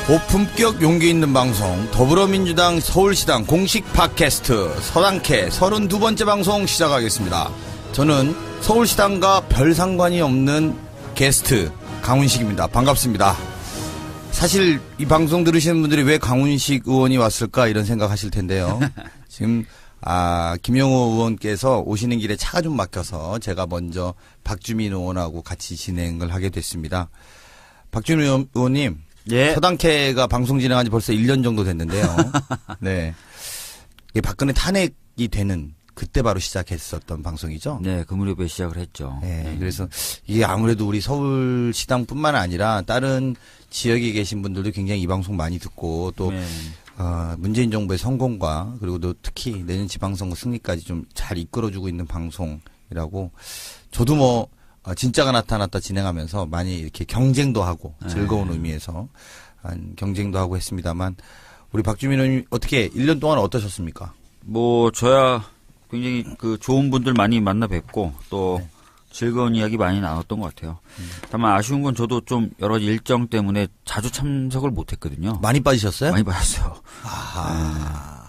고품격 용기 있는 방송 더불어민주당 서울시당 공식 팟캐스트 서당캐 32번째 방송 시작하겠습니다. 저는 서울시당과 별 상관이 없는 게스트 강훈식입니다. 반갑습니다. 사실 이 방송 들으시는 분들이 왜 강훈식 의원이 왔을까 이런 생각하실 텐데요. 지금 김영호 의원께서 오시는 길에 차가 좀 막혀서 제가 먼저 박주민 의원하고 같이 진행을 하게 됐습니다. 박주민 의원님, 예. 서당캐가 방송 진행한 지 벌써 1년 정도 됐는데요. 네. 이게 박근혜 탄핵이 되는 그때 바로 시작했었던 방송이죠. 네, 그 무렵에 시작을 했죠. 네. 그래서 이게 아무래도 우리 서울시당뿐만 아니라 다른 지역에 계신 분들도 굉장히 이 방송 많이 듣고 또 네. 문재인 정부의 성공과 그리고 또 특히 내년 지방선거 승리까지 좀 잘 이끌어주고 있는 방송이라고 저도 뭐 진짜가 나타났다 진행하면서 많이 이렇게 경쟁도 하고 즐거운 의미에서 경쟁도 하고 했습니다만 우리 박주민 의원님 어떻게 1년 동안 어떠셨습니까? 뭐 저야 굉장히 그 좋은 분들 많이 만나 뵙고 또 네. 즐거운 이야기 많이 나눴던 것 같아요. 다만 아쉬운 건 저도 좀 여러 가지 일정 때문에 자주 참석을 못했거든요. 많이 빠지셨어요? 많이 받았어요.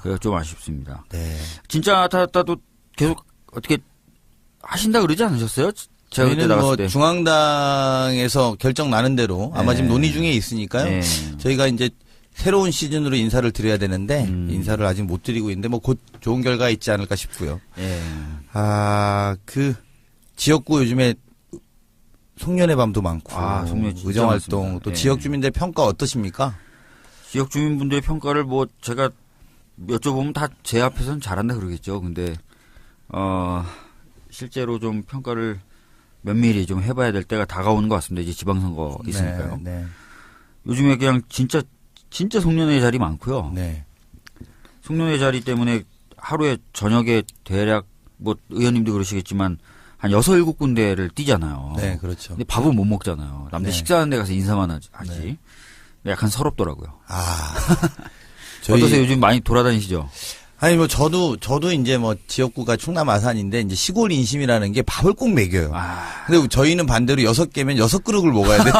그래서 좀 아쉽습니다. 네. 진짜 나타났다도 계속 어떻게 하신다 그러지 않으셨어요? 제가 그때 저희는 나갔을 뭐 때. 중앙당에서 결정 나는 대로 아마 지금 논의 중에 있으니까요. 네. 저희가 이제 새로운 시즌으로 인사를 드려야 되는데 인사를 아직 못 드리고 있는데 뭐 곧 좋은 결과 있지 않을까 싶고요. 예. 그 지역구 요즘에 송년회 밤도 많고 송년회 진짜 의정활동 많습니다. 또 예. 지역 주민들 평가 어떠십니까? 지역 주민분들의 평가를 뭐 제가 여쭤보면 다 제 앞에서는 잘한다 그러겠죠. 근데 실제로 좀 평가를 면밀히 좀 해봐야 될 때가 다가오는 것 같습니다. 이제 지방선거 있으니까요. 네. 요즘에 그냥 진짜 송년회 자리 많고요. 네. 송년회 자리 때문에 하루에 저녁에 대략 뭐 의원님도 그러시겠지만 한 6, 7군데를 뛰잖아요. 네, 그렇죠. 근데 밥은 못 먹잖아요. 남들 네. 식사하는 데 가서 인사만 하지. 네. 약간 서럽더라고요. 저희 어떠세요? 요즘 많이 돌아다니시죠? 아니 뭐 저도 이제 뭐 지역구가 충남 아산인데 이제 시골 인심이라는 게 밥을 꼭 먹여요. 근데 저희는 반대로 6개면 6그릇을 먹어야 돼.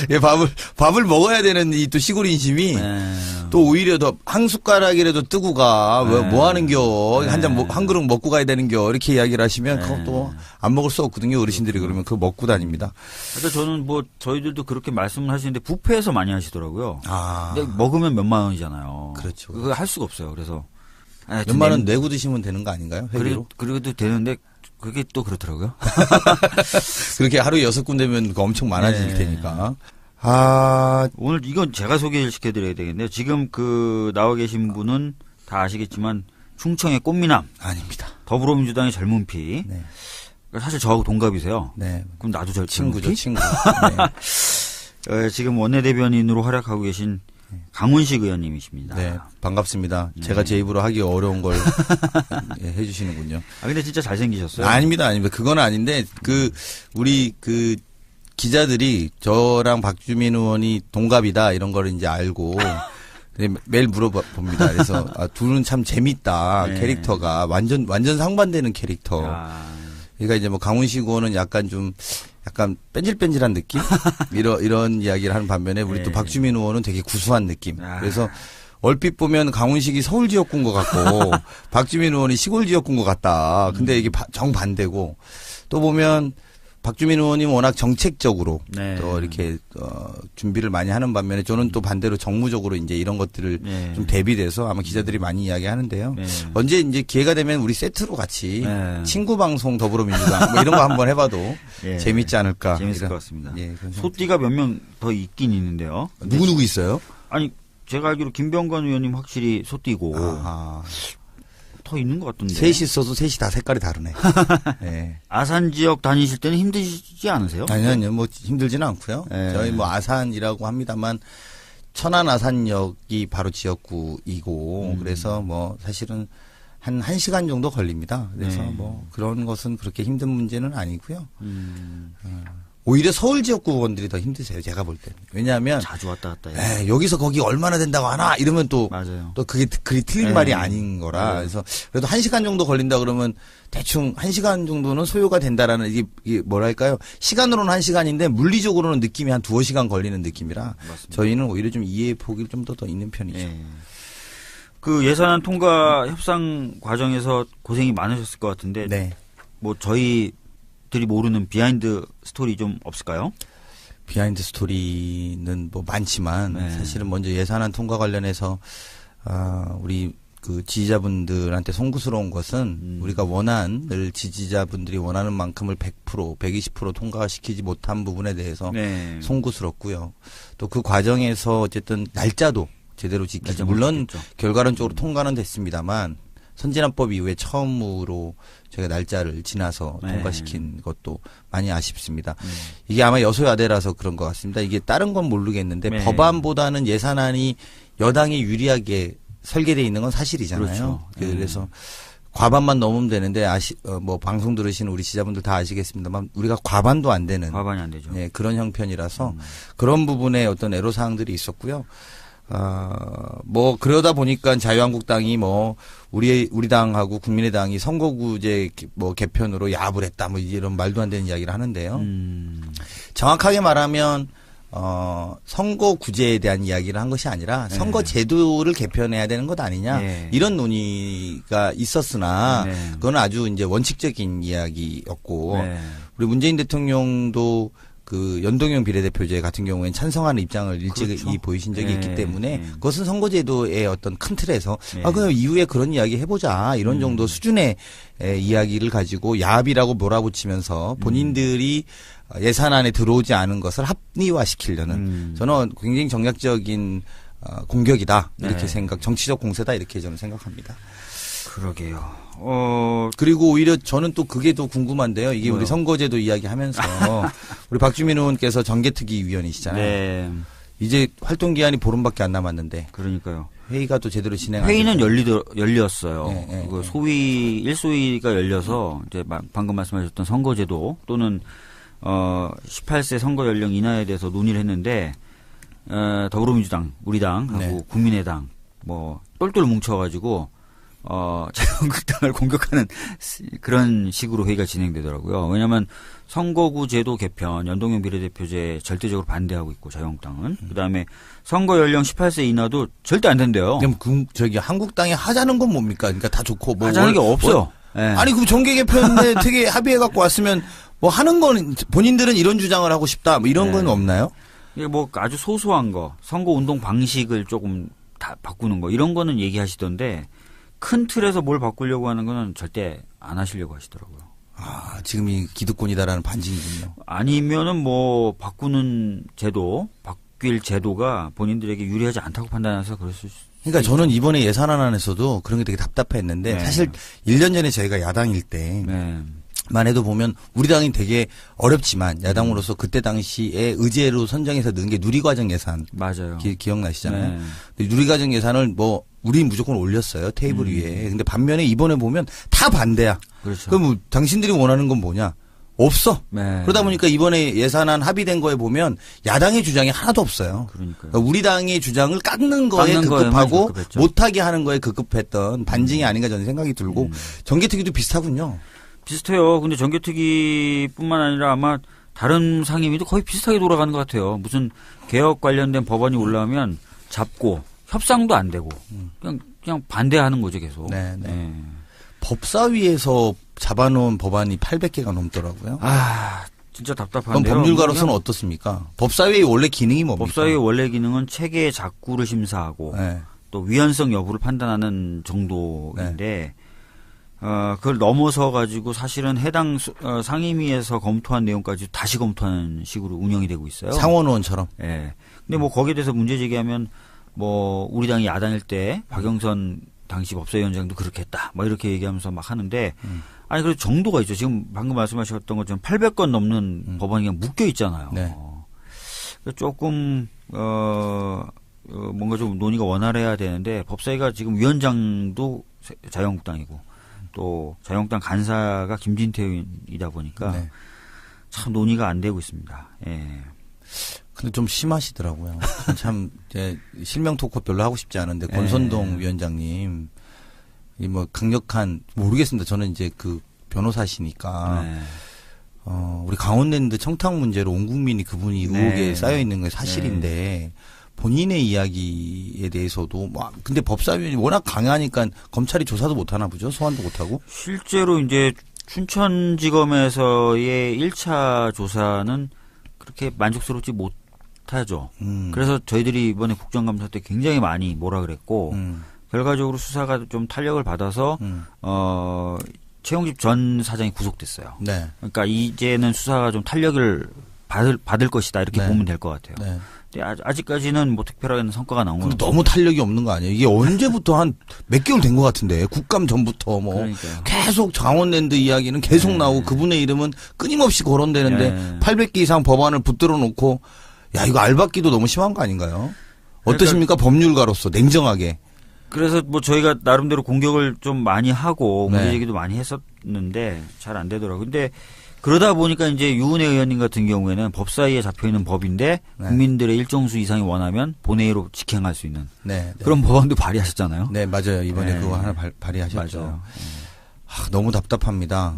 예, 밥을 먹어야 되는 이 또 시골 인심이 또 오히려 더 한 숟가락이라도 뜨고 가. 뭐 하는겨. 한 그릇 먹고 가야 되는겨. 이렇게 이야기를 하시면 그것도 안 먹을 수 없거든요. 어르신들이 그러면 그거 먹고 다닙니다. 그러니까 저는 뭐 저희들도 그렇게 말씀을 하시는데 뷔페에서 많이 하시더라고요. 근데 먹으면 몇만 원이잖아요. 그렇죠. 그거 할 수가 없어요. 그래서 몇만 원 내고 드시면 되는 거 아닌가요? 회비로? 그래도 되는데 그게 또 그렇더라고요. 그렇게 하루에 6군데면 그거 엄청 많아질 테니까. 오늘 이건 제가 소개를 시켜드려야 되겠네요. 지금 나와 계신 분은 다 아시겠지만 충청의 꽃미남. 아닙니다. 더불어민주당의 젊은 피. 네. 사실 저하고 동갑이세요. 네. 그럼 나도 친구죠, 친구. 네. 지금 원내대변인으로 활약하고 계신 강훈식 의원님이십니다. 네, 반갑습니다. 제가 제 입으로 하기 어려운 걸 해주시는군요. 근데 진짜 잘생기셨어요. 아닙니다. 그건 아닌데, 우리 기자들이 저랑 박주민 의원이 동갑이다, 이런 거를 이제 알고, 매일 물어봅니다. 그래서, 둘은 참 재밌다, 캐릭터가. 완전 상반되는 캐릭터. 그러니까 이제 뭐 강훈식 의원은 약간 뺀질뺀질한 느낌? 이런 이야기를 하는 반면에 우리 또 박주민 의원은 되게 구수한 느낌. 그래서 얼핏 보면 강훈식이 서울 지역구인 것 같고 박주민 의원이 시골 지역구인 것 같다. 근데 이게 정반대고 또 보면 박주민 의원이 워낙 정책적으로 또 이렇게 준비를 많이 하는 반면에 저는 또 반대로 정무적으로 이제 이런 것들을 좀 대비돼서 아마 기자들이 많이 이야기하는데요. 언제 이제 기회가 되면 우리 세트로 같이 친구 방송 더불어민주당 뭐 이런 거 한번 해봐도 재밌지 않을까. 재밌을 것 같습니다. 소띠가 몇 명 더 있긴 있는데요. 누구 있어요? 아니 제가 알기로 김병관 의원님 확실히 소띠고 더 있는 것 같던데. 셋이 있어도 셋이 다 색깔이 다르네. 네. 아산 지역 다니실 때는 힘드시지 않으세요? 아니요, 뭐 힘들지는 않고요. 저희 뭐 아산이라고 합니다만 천안 아산역이 바로 지역구이고 그래서 뭐 사실은 한 1시간 정도 걸립니다. 그래서 뭐 그런 것은 그렇게 힘든 문제는 아니고요. 오히려 서울 지역구 의원들이 더 힘드세요. 제가 볼 때는. 왜냐하면 자주 왔다 갔다 해요. 여기서 거기 얼마나 된다고 하나 이러면 또 맞아요. 그게 그리 틀린 말이 아닌 거라. 그래서 그래도 1시간 정도 걸린다 그러면 대충 1시간 정도는 소요가 된다라는 이게 뭐랄까요? 시간으로는 1시간인데 물리적으로는 느낌이 한 2-3시간 걸리는 느낌이라 맞습니다. 저희는 오히려 좀 이해 폭이 좀 더 있는 편이죠. 예. 그 예산안 통과 협상 과정에서 고생이 많으셨을 것 같은데 네. 뭐 저희들이 모르는 비하인드 스토리 좀 없을까요? 비하인드 스토리는 뭐 많지만 네. 사실은 먼저 예산안 통과 관련해서 우리 그 지지자분들한테 송구스러운 것은 우리가 늘 지지자분들이 원하는 만큼을 100%, 120% 통과시키지 못한 부분에 대해서 네. 송구스럽고요. 또 그 과정에서 어쨌든 날짜도 제대로 지키지 날짜 물론 못 지켰죠. 결과론적으로 통과는 됐습니다만 선진화법 이후에 처음으로 저희가 날짜를 지나서 네. 통과시킨 것도 많이 아쉽습니다. 이게 아마 여소야대라서 그런 것 같습니다. 이게 다른 건 모르겠는데 네. 법안보다는 예산안이 여당이 유리하게 설계되어 있는 건 사실이잖아요. 그렇죠. 그래서 과반만 넘으면 되는데 뭐 방송 들으시는 우리 지자분들 다 아시겠습니다만 우리가 과반도 안 되는 과반이 안 되죠. 예, 그런 형편이라서 그런 부분에 어떤 애로사항들이 있었고요. 뭐 그러다 보니까 자유한국당이 뭐 우리 당하고 국민의당이 선거구제 뭐 개편으로 야합을 했다 뭐 이런 말도 안 되는 이야기를 하는데요. 정확하게 말하면 선거구제에 대한 이야기를 한 것이 아니라 선거제도를 개편해야 되는 것 아니냐 네. 이런 논의가 있었으나 네. 그건 아주 이제 원칙적인 이야기였고 네. 우리 문재인 대통령도 그 연동형 비례대표제 같은 경우에는 찬성하는 입장을 일찍이 그렇죠. 보이신 적이 네. 있기 때문에 네. 그것은 선거제도의 어떤 큰 틀에서 네. 그냥 이후에 그런 이야기 해보자 이런 정도 수준의 이야기를 가지고 야합이라고 몰아붙이면서 본인들이 예산안에 들어오지 않은 것을 합리화시키려는 저는 굉장히 정략적인 공격이다 이렇게 네. 정치적 공세다 이렇게 저는 생각합니다. 그러게요. 그리고 오히려 저는 또 그게 더 궁금한데요. 이게 뭐요? 우리 선거제도 이야기하면서 우리 박주민 의원께서 정개특위 위원이시잖아요. 네. 이제 활동 기한이 보름밖에 안 남았는데 그러니까요. 회의가 또 제대로 진행 안 회의는 돼서. 열렸어요. 네, 네, 그 네. 소위 1소위가 열려서 이제 방금 말씀하셨던 선거제도 또는 18세 선거 연령 인하에 대해서 논의를 했는데 더불어민주당, 우리 당하고 네. 국민의당 뭐 똘똘 뭉쳐가지고 자유한국당을 공격하는 그런 식으로 회의가 진행되더라고요. 왜냐하면 선거구 제도 개편, 연동형 비례대표제 절대적으로 반대하고 있고 자유한국당은 그다음에 선거 연령 18세 이하도 절대 안 된대요. 그럼 한국당이 하자는 건 뭡니까? 그러니까 다 좋고 뭐 하자는 게 없어요. 예. 아니 그럼 정계 개편에 되게 합의해 갖고 왔으면 뭐 하는 건 본인들은 이런 주장을 하고 싶다 뭐 이런 네. 건 없나요? 이게 뭐 아주 소소한 거, 선거 운동 방식을 조금 다 바꾸는 거 이런 거는 얘기하시던데 큰 틀에서 뭘 바꾸려고 하는 거는 절대 안 하시려고 하시더라고요. 지금이 기득권이다라는 반증이군요. 아니면은 뭐 바꾸는 제도, 바뀔 제도가 본인들에게 유리하지 않다고 판단해서 그랬을 수. 그러니까 저는 이번에 예산안 안에서도 그런 게 되게 답답했는데 네. 사실 1년 전에 저희가 야당일 때 네. 만 해도 보면 우리 당이 되게 어렵지만 야당으로서 그때 당시에 의제로 선정해서 넣은 게 누리과정 예산 맞아요. 기억나시잖아요. 네. 근데 누리과정 예산을 뭐 우리 무조건 올렸어요 테이블 위에. 근데 반면에 이번에 보면 다 반대야. 그렇죠. 그럼 뭐 당신들이 원하는 건 뭐냐? 없어. 네. 그러다 보니까 이번에 예산안 합의된 거에 보면 야당의 주장이 하나도 없어요. 그러니까요. 그러니까 우리 당의 주장을 깎는 거에 깎는 거에만 급급하고 급급했죠. 못하게 하는 거에 급급했던 반증이 아닌가 저는 생각이 들고 정개특위도 비슷하군요. 비슷해요. 근데 정개특위뿐만 아니라 아마 다른 상임위도 거의 비슷하게 돌아가는 것 같아요. 무슨 개혁 관련된 법안이 올라오면 잡고 협상도 안 되고 그냥 반대하는 거죠 계속. 네, 네. 법사위에서 잡아놓은 법안이 800개가 넘더라고요. 진짜 그럼 답답한데요. 법률가로서는 어떻습니까? 법사위의 원래 기능이 뭡니까? 법사위의 원래 기능은 체계 작구를 심사하고 네. 또 위헌성 여부를 판단하는 정도인데 그걸 넘어서 가지고 사실은 해당 상임위에서 검토한 내용까지 다시 검토하는 식으로 운영이 되고 있어요. 상원의원처럼. 예. 근데 뭐 거기에 대해서 문제 제기하면 뭐 우리 당이 야당일 때 박영선 당시 법사위원장도 그렇게 했다. 뭐 이렇게 얘기하면서 막 하는데 아니 그래도 정도가 있죠. 지금 방금 말씀하셨던 것처럼 800건 넘는 법안이 그냥 묶여 있잖아요. 네. 조금 뭔가 좀 논의가 원활해야 되는데 법사위가 지금 위원장도 자유한국당이고 또 자유한국당 간사가 김진태 의원이다 보니까 네. 참 논의가 안 되고 있습니다. 예. 근데 좀 심하시더라고요. 참 이제 실명 토크 별로 하고 싶지 않은데 권선동 위원장님 이 뭐 강력한 모르겠습니다. 저는 이제 그 변호사시니까 우리 강원랜드 청탁 문제로 온 국민이 그분이 의혹에 쌓여 있는 게 사실인데 본인의 이야기에 대해서도 뭐 근데 법사위원이 워낙 강하니까 검찰이 조사도 못 하나 보죠. 소환도 못 하고. 실제로 이제 춘천지검에서의 1차 조사는 그렇게 만족스럽지 못하죠. 그래서 저희들이 이번에 국정감사 때 굉장히 많이 뭐라 그랬고 결과적으로 수사가 좀 탄력을 받아서 최용집 전 사장이 구속됐어요. 네. 그러니까 이제는 수사가 좀 탄력을 받을 것이다 이렇게 네. 보면 될 것 같아요. 네. 근데 아직까지는 뭐 특별한 성과가 나온 건 근데 너무 탄력이 없는 거 아니에요? 이게 언제부터 한 몇 개월 된 것 같은데 국감 전부터 뭐 그러니까요. 계속 강원랜드 이야기는 계속 나오고 그분의 이름은 끊임없이 거론되는데 800개 이상 법안을 붙들어 놓고 야 이거 알박기도 너무 심한 거 아닌가요? 어떠십니까? 법률가로서 냉정하게. 그래서 뭐 저희가 나름대로 공격을 좀 많이 하고 네. 문제 제기도 많이 했었는데 잘 안 되더라고요. 근데 그러다 보니까 이제 유은혜 의원님 같은 경우에는 법사위에 잡혀 있는 법인데 네. 국민들의 일정수 이상이 원하면 본회의로 직행할 수 있는 네. 그런 법안도 발의하셨잖아요. 네, 맞아요. 이번에 네. 그거 하나 발의하셨죠. 맞아요. 너무 답답합니다.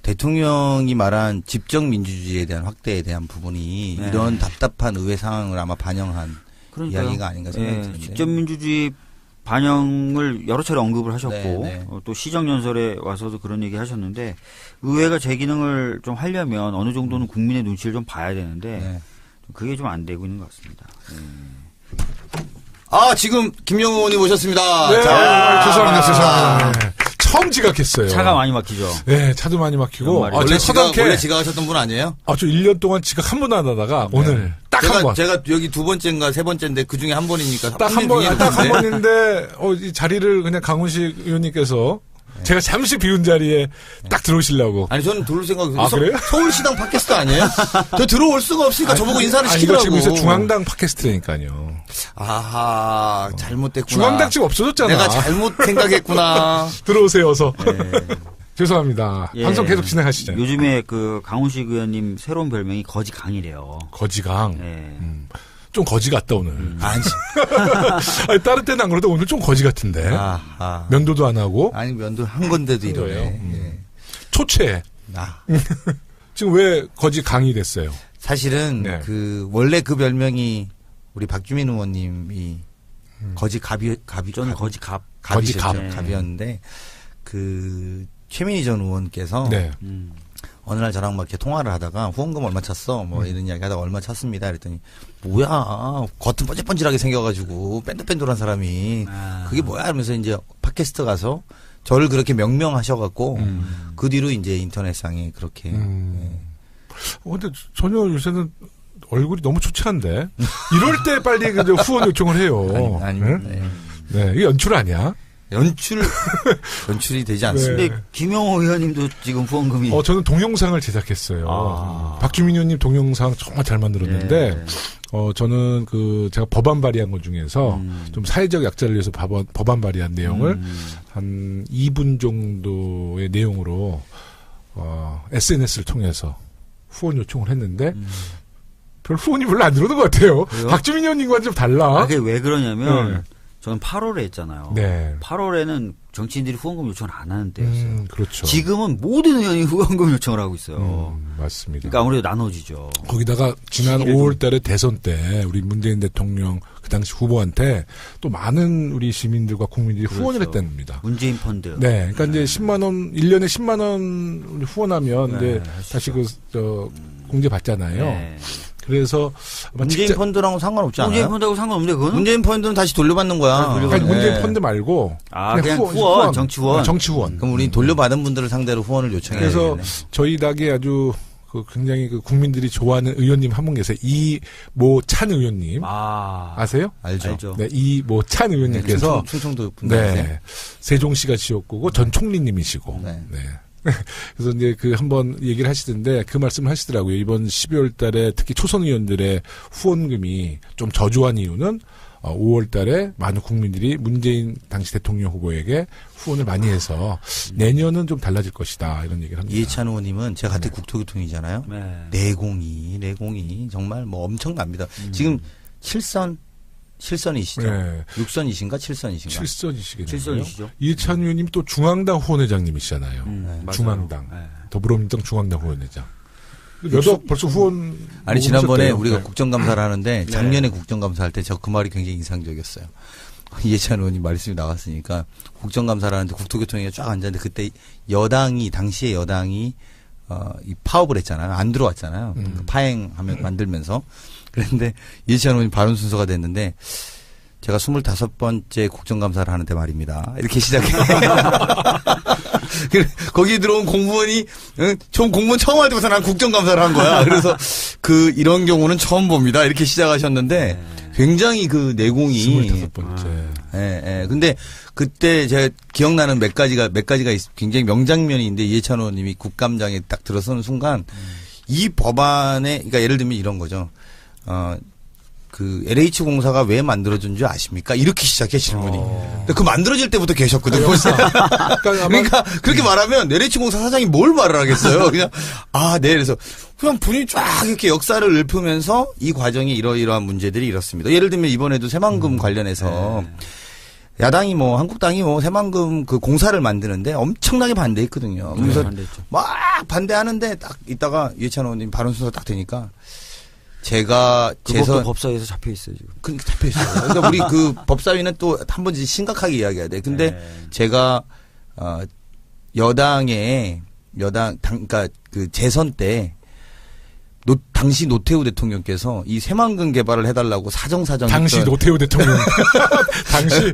대통령이 말한 집적 민주주의에 대한 확대에 대한 부분이 네. 이런 답답한 의회 상황을 아마 반영한 그러니까요. 이야기가 아닌가 생각이 예, 드는데. 직접 민주주의 반영을 여러 차례 언급을 하셨고 네, 네. 또 시정연설에 와서도 그런 얘기 하셨는데 의회가 제 기능을 좀 하려면 어느 정도는 국민의 눈치를 좀 봐야 되는데 네. 그게 좀 안 되고 있는 것 같습니다. 지금 김영우 의원님 오셨습니다. 네, 자, 죄송합니다. 네. 처음 지각했어요. 차가 많이 막히죠. 네, 차도 많이 막히고. 연말에. 원래 서당캐. 지각하셨던 분 아니에요? 저 1년 동안 지각 한 번도 안 하다가 오늘 딱 한 번. 제가 여기 두 번째인가 세 번째인데 그 중에 한 번이니까 딱 한 번, 딱 한 번인데, 이 자리를 그냥 강훈식 의원님께서 제가 잠시 비운 자리에 딱 들어오시려고. 아니 저는 들어올 생각 그래요? 서울시당 팟캐스트 아니에요? 저 들어올 수가 없으니까 저보고 인사를 이거 시키더라고. 지금 여기서 중앙당 팟캐스트니까요. 아하 잘못됐구나. 중앙당 지금 없어졌잖아. 내가 잘못 생각했구나. 들어오세요, 어서. 죄송합니다. 예. 방송 계속 진행하시죠. 요즘에 그 강훈식 의원님 새로운 별명이 거지강이래요. 거지강. 예. 좀 거지 같다, 오늘. 아니, 아니, 다른 때는 안 그래도 오늘 좀 거지 같은데. 면도도 안 하고. 아니 면도 한 건데도 이러네. 거예요. 예. 초췌. 지금 왜 거지 강이 됐어요? 사실은 네. 원래 그 별명이 우리 박주민 의원님이 거지 갑이 저는 거지갑. 갑이었는데 최민희 전 의원께서 네. 어느 날 저랑 막 이렇게 통화를 하다가 후원금 얼마 찼어? 뭐 이런 이야기 하다가 얼마 찼습니다. 그랬더니 뭐야 겉은 번질번질하게 생겨가지고 뺀들뺀들한 사람이 그게 뭐야? 이러면서 이제 팟캐스트 가서 저를 그렇게 명명하셔갖고 그 뒤로 이제 인터넷상에 그렇게 근데 전혀 요새는 얼굴이 너무 초췌한데 이럴 때 빨리 후원 요청을 해요. 아니, 네? 네, 이게 연출 아니야? 연출이 되지 않습니다. 근데 김영호 의원님도 지금 후원금이 저는 동영상을 제작했어요. 박주민 의원님 동영상 정말 잘 만들었는데 저는 제가 법안 발의한 것 중에서 좀 사회적 약자를 위해서 법안 발의한 내용을 한 2분 정도의 내용으로 SNS를 통해서 후원 요청을 했는데 별 후원이 별로 안 들어오는 것 같아요. 그래요? 박주민 의원님과는 좀 달라. 그게 왜 그러냐면 네. 저는 8월에 했잖아요. 네. 8월에는 정치인들이 후원금 요청을 안 하는 때였어요. 그렇죠. 지금은 모든 의원이 후원금 요청을 하고 있어요. 맞습니다. 그러니까 아무래도 나눠지죠. 거기다가 지난 시기를 5월 달에 대선 때 우리 문재인 대통령 그 당시 후보한테 또 많은 우리 시민들과 국민들이 후원을 그렇죠. 했답니다. 문재인 펀드. 네. 그러니까 이제 10만 원, 1년에 10만 원 후원하면 이제 다시 공제 받잖아요. 네. 그래서 아마 문재인 펀드랑은 상관없지 않아요? 문재인 펀드하고 상관없는데 그거는? 문재인 펀드는 다시 돌려받는 거야. 그러니까 문재인 네. 펀드 말고 그냥 후원, 정치 후원. 정치 후원. 그럼 우리 돌려받은 분들을 상대로 후원을 요청해야 그래서 되겠네. 저희 닭에 아주 굉장히 국민들이 좋아하는 의원님 한 분 계세요. 이모찬 의원님. 아세요? 알죠. 네, 이모찬 의원님께서 충청도 분들이세요? 네, 세종시가 지역구고 전 총리님이시고. 네. 네. 그래서 이제 한번 얘기를 하시던데 그 말씀을 하시더라고요. 이번 12월 달에 특히 초선 의원들의 후원금이 좀 저조한 이유는 5월 달에 많은 국민들이 문재인 당시 대통령 후보에게 후원을 많이 해서 내년은 좀 달라질 것이다. 이런 얘기를 합니다. 이해찬 의원님은 제가 같은 국토교통이잖아요. 내공이 정말 뭐 엄청납니다. 지금 7선이시죠? 네. 6선이신가 7선이신가? 7선이시겠네요. 7선이시죠. 이해찬 의원님 또 중앙당 후원회장님이시잖아요. 맞아요. 중앙당. 네. 더불어민주당 중앙당 후원회장. 벌써 후원. 아니, 지난번에 하셨대요. 우리가 네. 국정감사를 하는데 작년에 국정감사 할 때 저 그 말이 굉장히 인상적이었어요. 이해찬 의원님 말씀이 나왔으니까 국정감사를 하는데 국토교통위가 쫙 앉았는데 그때 당시에 여당이 이 파업을 했잖아요. 안 들어왔잖아요. 그 파행하면 만들면서. 그런데 이해찬 의원님 발언 순서가 됐는데 제가 25번째 국정감사를 하는데 말입니다. 이렇게 시작해요. 거기 들어온 공무원이 공무원 처음 할 때부터 난 국정감사를 한 거야. 그래서 이런 경우는 처음 봅니다. 이렇게 시작하셨는데 굉장히 그 내공이 25번째. 예. 근데 그때 제가 기억나는 몇 가지가 굉장히 명장면인데 이해찬 의원님이 국감장에 딱 들어서는 순간 이 법안에 그러니까 예를 들면 이런 거죠. 그 LH 공사가 왜 만들어진 줄 아십니까? 이렇게 시작해 질문이. 근데 그 만들어질 때부터 계셨거든. 벌써. 그러니까 그렇게 말하면 LH 공사 사장이 뭘 말을 하겠어요. 그냥 네. 그래서 그냥 본인이 쫙 이렇게 역사를 읊으면서 이 과정이 이러이러한 문제들이 이렇습니다. 예를 들면 이번에도 새만금 관련해서 야당이 한국당이 새만금 그 공사를 만드는데 엄청나게 반대했거든요. 그래서 막 반대하는데 딱 있다가 이해찬 의원님 발언 순서 딱 되니까 제가 그것도 법사위에서 잡혀 있어요 지금. 그러니까 잡혀 있어요. 그러니까 우리 그 법사위는 또 한 번 심각하게 이야기해야 돼. 근데 제가 그러니까 그 재선 때 당시 노태우 대통령께서 이 새만금 개발을 해달라고 사정사정. 당시 노태우 대통령. 당시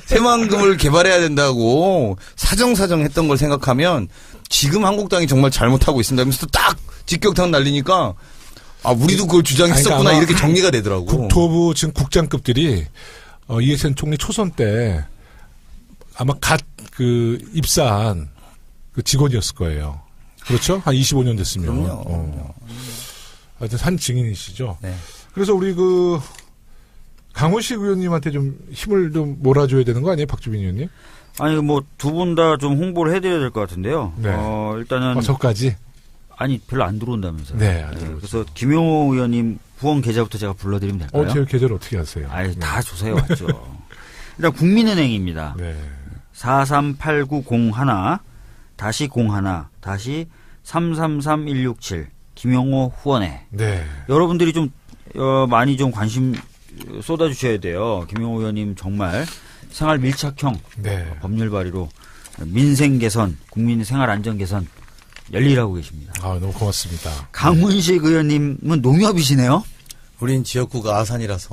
새만금을 개발해야 된다고 사정사정 했던 걸 생각하면 지금 한국당이 정말 잘못하고 있습니다. 하면서 딱 직격탄 날리니까. 우리도 그걸 주장했었구나. 그러니까 이렇게 정리가 되더라고. 국토부 지금 국장급들이 이해찬 총리 초선 때 아마 입사한 그 직원이었을 거예요. 그렇죠? 한 25년 됐으면. 그럼요. 하여튼 한 증인이시죠. 네. 그래서 우리 강훈식 의원님한테 좀 힘을 좀 몰아줘야 되는 거 아니에요, 박주민 의원님? 아니 두 분 다 좀 홍보를 해드려야 될 것 같은데요. 네. 일단은 저까지. 아니 별로 안 들어온다면서요. 네. 그래서 김용호 의원님 후원 계좌부터 제가 불러드리면 될까요? 제 계좌를 어떻게 하세요? 다 조사해 왔죠. 일단 국민은행입니다. 네. 438901-01-333167 김용호 후원회. 네. 여러분들이 좀 많이 좀 관심 쏟아주셔야 돼요. 김용호 의원님 정말 생활 밀착형 법률 발의로 민생 개선, 국민 생활 안전 개선 열일하고 계십니다. 너무 고맙습니다. 강훈식 의원님은 농협이시네요. 우린 지역구가 아산이라서.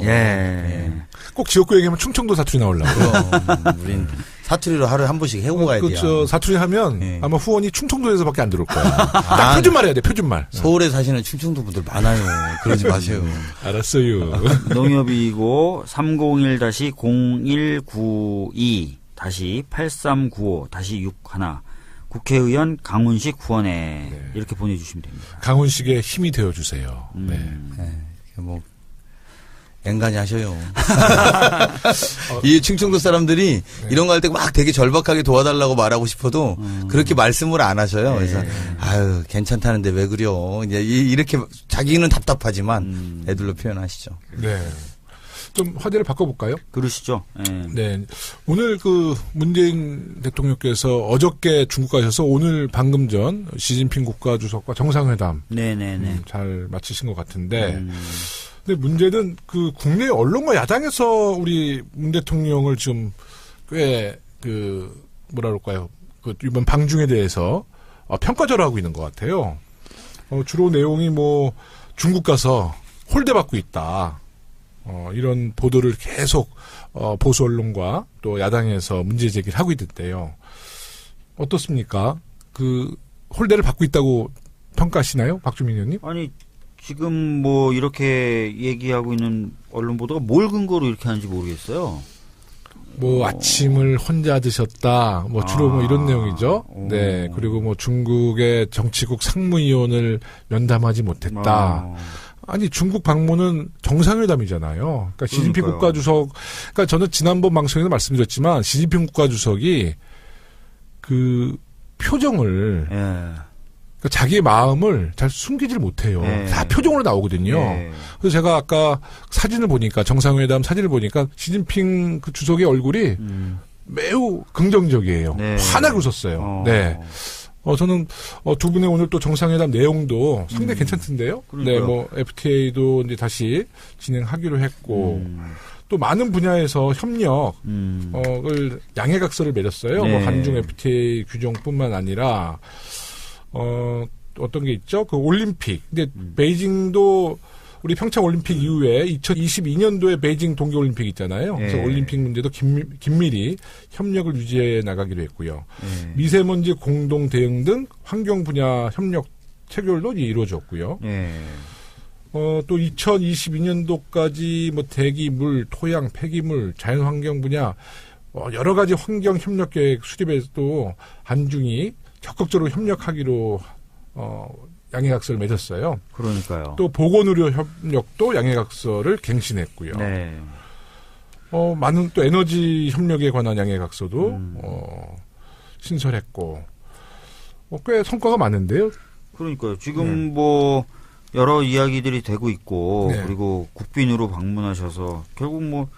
꼭 지역구 얘기하면 충청도 사투리 나오려고. 우린 사투리로 하루에 한 번씩 해오고 가야 돼요. 사투리 하면 아마 후원이 충청도에서밖에 안 들어올 거야. 딱 표준말 해야 돼, 표준말. 서울에 사시는 충청도 분들 많아요. 그러지 마세요. 알았어요. 농협이고 301-0192-8395-61 국회의원 강훈식 후원회 이렇게 보내주시면 됩니다. 강훈식의 힘이 되어주세요. 앵간히 하셔요. 이 충청도 사람들이 이런 거 할 때 막 되게 절박하게 도와달라고 말하고 싶어도 그렇게 말씀을 안 하셔요. 그래서 괜찮다는데 왜 그려? 이제 이렇게 자기는 답답하지만 애들로 표현하시죠. 네. 좀 화제를 바꿔볼까요? 그러시죠. 네. 오늘 문재인 대통령께서 어저께 중국 가셔서 오늘 방금 전 시진핑 국가주석과 정상회담. 잘 마치신 것 같은데. 근데 문제는 국내 언론과 야당에서 우리 문 대통령을 지금 꽤 뭐라 그럴까요? 이번 방중에 대해서 평가절하하고 있는 것 같아요. 주로 내용이 중국 가서 홀대받고 있다. 이런 보도를 계속 보수 언론과 또 야당에서 문제 제기를 하고 있던데요. 어떻습니까? 홀대를 받고 있다고 평가하시나요, 박주민 의원님? 아니 지금 이렇게 얘기하고 있는 언론 보도가 뭘 근거로 이렇게 하는지 모르겠어요. 아침을 혼자 드셨다. 주로 이런 내용이죠. 네. 그리고 중국의 정치국 상무위원을 면담하지 못했다. 아니 중국 방문은 정상회담이잖아요. 그러니까 시진핑 그러니까요. 국가주석, 그러니까 저는 지난번 방송에도 말씀드렸지만 시진핑 국가주석이 그 표정을 예. 그러니까 자기의 마음을 잘 숨기질 못해요. 네. 다 표정으로 나오거든요. 예. 그래서 제가 아까 사진을 보니까 정상회담 사진을 보니까 시진핑 그 주석의 얼굴이 매우 긍정적이에요. 네. 환하게 웃었어요. 네. 저는 두 분의 오늘 또 정상회담 내용도 상당히 괜찮던데요. 그러니까요. 네, 뭐 FTA도 이제 다시 진행하기로 했고 또 많은 분야에서 협력을 양해각서를 맺었어요. 네. 뭐 한중 FTA 규정뿐만 아니라 어떤 게 있죠? 그 올림픽. 근데 베이징도 우리 평창 올림픽 이후에 2022년도에 베이징 동계올림픽 있잖아요. 그래서 네. 올림픽 문제도 긴밀히 협력을 유지해 나가기로 했고요. 네. 미세먼지 공동 대응 등 환경 분야 협력 체결도 이루어졌고요. 예. 또 2022년도까지 뭐 대기, 물, 토양, 폐기물, 자연환경 분야 여러 가지 환경 협력 계획 수립에도 한중이 적극적으로 협력하기로 양해각서를 맺었어요. 그러니까요. 또 보건의료 협력도 양해각서를 갱신했고요. 네. 많은 또 에너지 협력에 관한 양해각서도 신설했고 꽤 성과가 많은데요. 그러니까요. 지금 뭐 여러 이야기들이 되고 있고 네. 그리고 국빈으로 방문하셔서 결국 뭐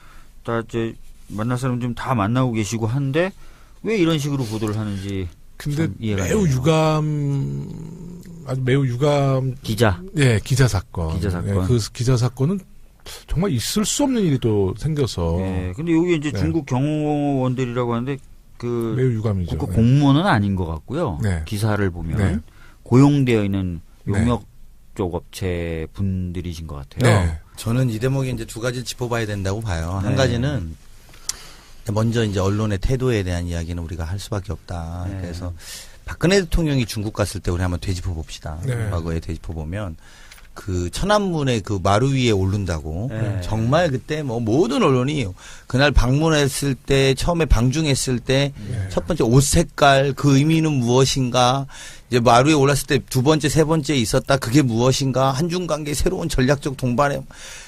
다 이제 만날 사람 좀 다 만나고 계시고 한데 왜 이런 식으로 보도를 하는지 근데 참 이해가 매우 되네요. 아주 매우 유감. 기자. 네, 기자 사건. 기자 사건. 네, 그 기자 사건은 정말 있을 수 없는 일이 또 생겨서 네. 근데 여기 이제 네. 중국 경호원들이라고 하는데 그 매우 유감이죠. 국가 네. 공무원은 아닌 것 같고요. 네. 기사를 보면 네. 고용되어 있는 용역 네. 쪽 업체 분들이신 것 같아요. 네. 저는 이 대목에 이제 두 가지를 짚어봐야 된다고 봐요. 네. 한 가지는 먼저 이제 언론의 태도에 대한 이야기는 우리가 할 수밖에 없다. 네. 그래서 박근혜 대통령이 중국 갔을 때 우리 한번 되짚어 봅시다. 네. 과거에 되짚어 보면 그 천안문의 그 마루 위에 오른다고 네. 정말 그때 뭐 모든 언론이 그날 방문했을 때 처음에 방중했을 때 첫 번째 옷 색깔 그 의미는 무엇인가 이제 마루에 올랐을 때 두 번째 세 번째 있었다 그게 무엇인가 한중 관계 새로운 전략적 동반에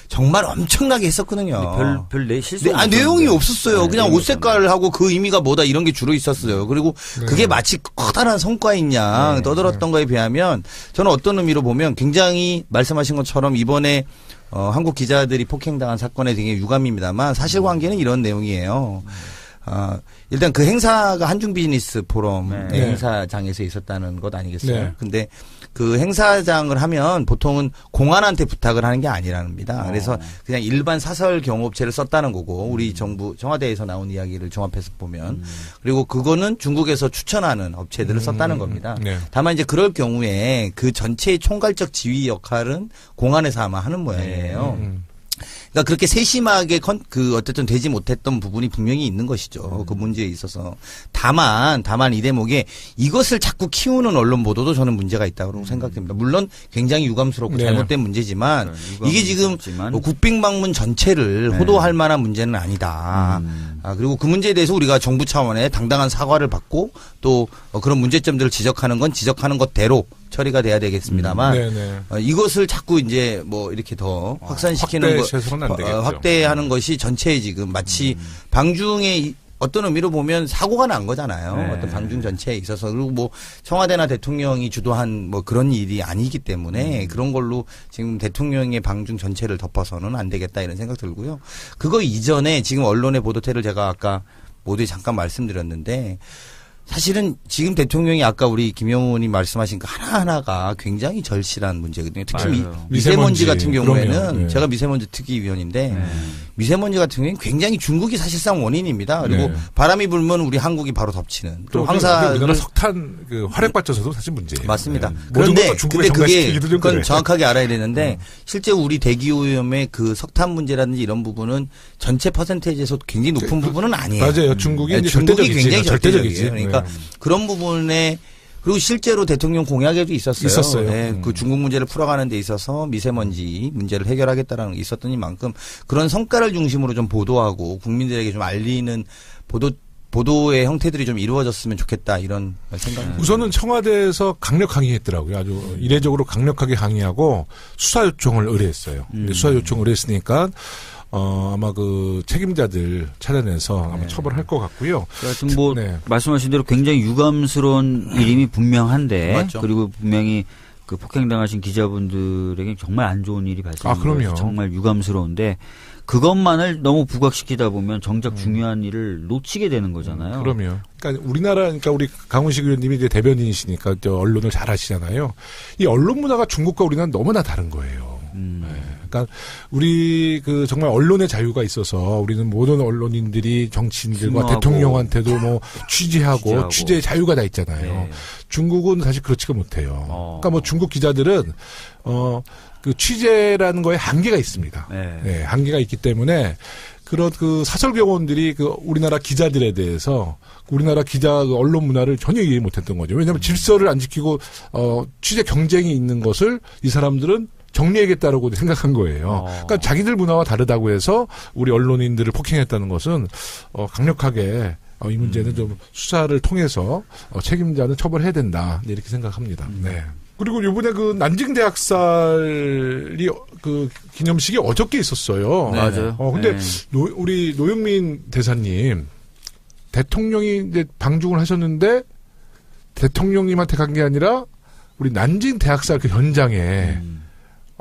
정말 엄청나게 했었거든요. 별 실수. 내용이 없었어요. 그냥 옷 내용이 색깔하고 그 의미가 뭐다 이런 게 주로 있었어요. 그리고 그게 마치 커다란 성과인 양 떠들었던 거에 비하면 저는 어떤 의미로 보면 굉장히 말씀하신 것처럼 이번에 한국 기자들이 폭행당한 사건에 되게 유감입니다만 사실관계는 이런 내용이에요. 일단 그 행사가 한중 비즈니스 포럼 네. 행사장에서 있었다는 것 아니겠어요? 네. 근데 그 행사장을 하면 보통은 공안한테 부탁을 하는 게 아니랍니다. 그래서 그냥 일반 사설 경호업체를 썼다는 거고 우리 정부 청와대에서 나온 이야기를 종합해서 보면 그리고 그거는 중국에서 추천하는 업체들을 썼다는 겁니다. 네. 다만 이제 그럴 경우에 그 전체의 총괄적 지휘 역할은 공안에서 아마 하는 모양이에요. 그러니까 그렇게 세심하게 어쨌든 되지 못했던 부분이 분명히 있는 것이죠. 그 문제에 있어서. 다만 이 대목에 이것을 자꾸 키우는 언론 보도도 저는 문제가 있다고 생각됩니다. 물론 굉장히 유감스럽고 네. 잘못된 문제지만 이게 지금 뭐 국빈 방문 전체를 호도할 만한 문제는 아니다. 그리고 그 문제에 대해서 우리가 정부 차원의 당당한 사과를 받고 또 그런 문제점들을 지적하는 건 지적하는 것대로 처리가 돼야 되겠습니다만 네네. 이것을 자꾸 이제 뭐 이렇게 더 확산시키는 확대해서는 안 되겠죠. 확대하는 것이 전체에 지금 마치 방중에 어떤 의미로 보면 사고가 난 거잖아요. 네. 어떤 방중 전체에 있어서 그리고 뭐 청와대나 대통령이 주도한 뭐 그런 일이 아니기 때문에 그런 걸로 지금 대통령의 방중 전체를 덮어서는 안 되겠다 이런 생각 들고요. 그거 이전에 지금 언론의 보도태를 제가 아까 모두에 잠깐 말씀드렸는데 사실은 지금 대통령이 아까 우리 김영우 의원님 말씀하신 그 하나하나가 굉장히 절실한 문제거든요. 특히 맞아요. 미세먼지 같은 경우에는 그러면, 네. 제가 미세먼지 특위위원인데 미세먼지 같은 경우에는 굉장히 중국이 사실상 원인입니다. 그리고 네. 바람이 불면 우리 한국이 바로 덮치는. 또 우리나라 황사를 석탄 그 화력 발전소도 사실 문제예요. 맞습니다. 네. 모든 그런데 것도 중국에 근데 그게 전가시키기도 좀 그건 그래요. 정확하게 알아야 되는데 실제 우리 대기오염의 그 석탄 문제라든지 이런 부분은 전체 퍼센테이지에서 굉장히 높은 부분은 아니에요. 맞아요. 중국이 이제 중국이 절대적이지. 굉장히 절대적이지. 절대적이에요. 그러니까 그런 부분에 그리고 실제로 대통령 공약에도 있었어요. 네, 그 중국 문제를 풀어가는 데 있어서 미세먼지 문제를 해결하겠다라는 게 있었더니만큼 그런 성과를 중심으로 좀 보도하고 국민들에게 좀 알리는 보도 보도의 형태들이 좀 이루어졌으면 좋겠다 이런 생각입니다. 우선은 청와대에서 강력 항의했더라고요. 아주 이례적으로 강력하게 항의하고 수사 요청을 의뢰했어요. 근데 수사 요청을 의뢰했으니까 아마 그 책임자들 찾아내서 아마 처벌할 것 같고요. 하여튼 뭐 말씀하신 대로 굉장히 유감스러운 일임이 분명한데 맞죠. 그리고 분명히 그 폭행당하신 기자분들에게 정말 안 좋은 일이 발생한 거죠. 정말 유감스러운데 그것만을 너무 부각시키다 보면 정작 중요한 일을 놓치게 되는 거잖아요. 그럼요. 그러니까 우리 강훈식 의원님이 이제 대변인이시니까 언론을 잘 아시잖아요. 이 언론 문화가 중국과 우리나라는 너무나 다른 거예요. 네. 그러니까 우리 그 정말 언론의 자유가 있어서 우리는 모든 언론인들이 정치인들과 대통령한테도 뭐 취재하고 취재의 자유가 다 있잖아요. 네. 중국은 사실 그렇지가 못해요. 그러니까 뭐 중국 기자들은 그 취재라는 거에 한계가 있습니다. 네, 한계가 있기 때문에 그런 그 사설경원들이 그 우리나라 기자들에 대해서 우리나라 기자 그 언론 문화를 전혀 이해 못했던 거죠. 왜냐하면 질서를 안 지키고 취재 경쟁이 있는 것을 이 사람들은 정리하겠다라고 생각한 거예요. 그러니까 자기들 문화와 다르다고 해서 우리 언론인들을 폭행했다는 것은 강력하게 이 문제는 좀 수사를 통해서 책임자는 처벌해야 된다 이렇게 생각합니다. 네. 그리고 이번에 그 난징 대학살이 그 기념식이 어저께 있었어요. 네. 맞아요. 근데 우리 노영민 대사님 대통령이 이제 방중을 하셨는데 대통령님한테 간 게 아니라 우리 난징 대학살 그 현장에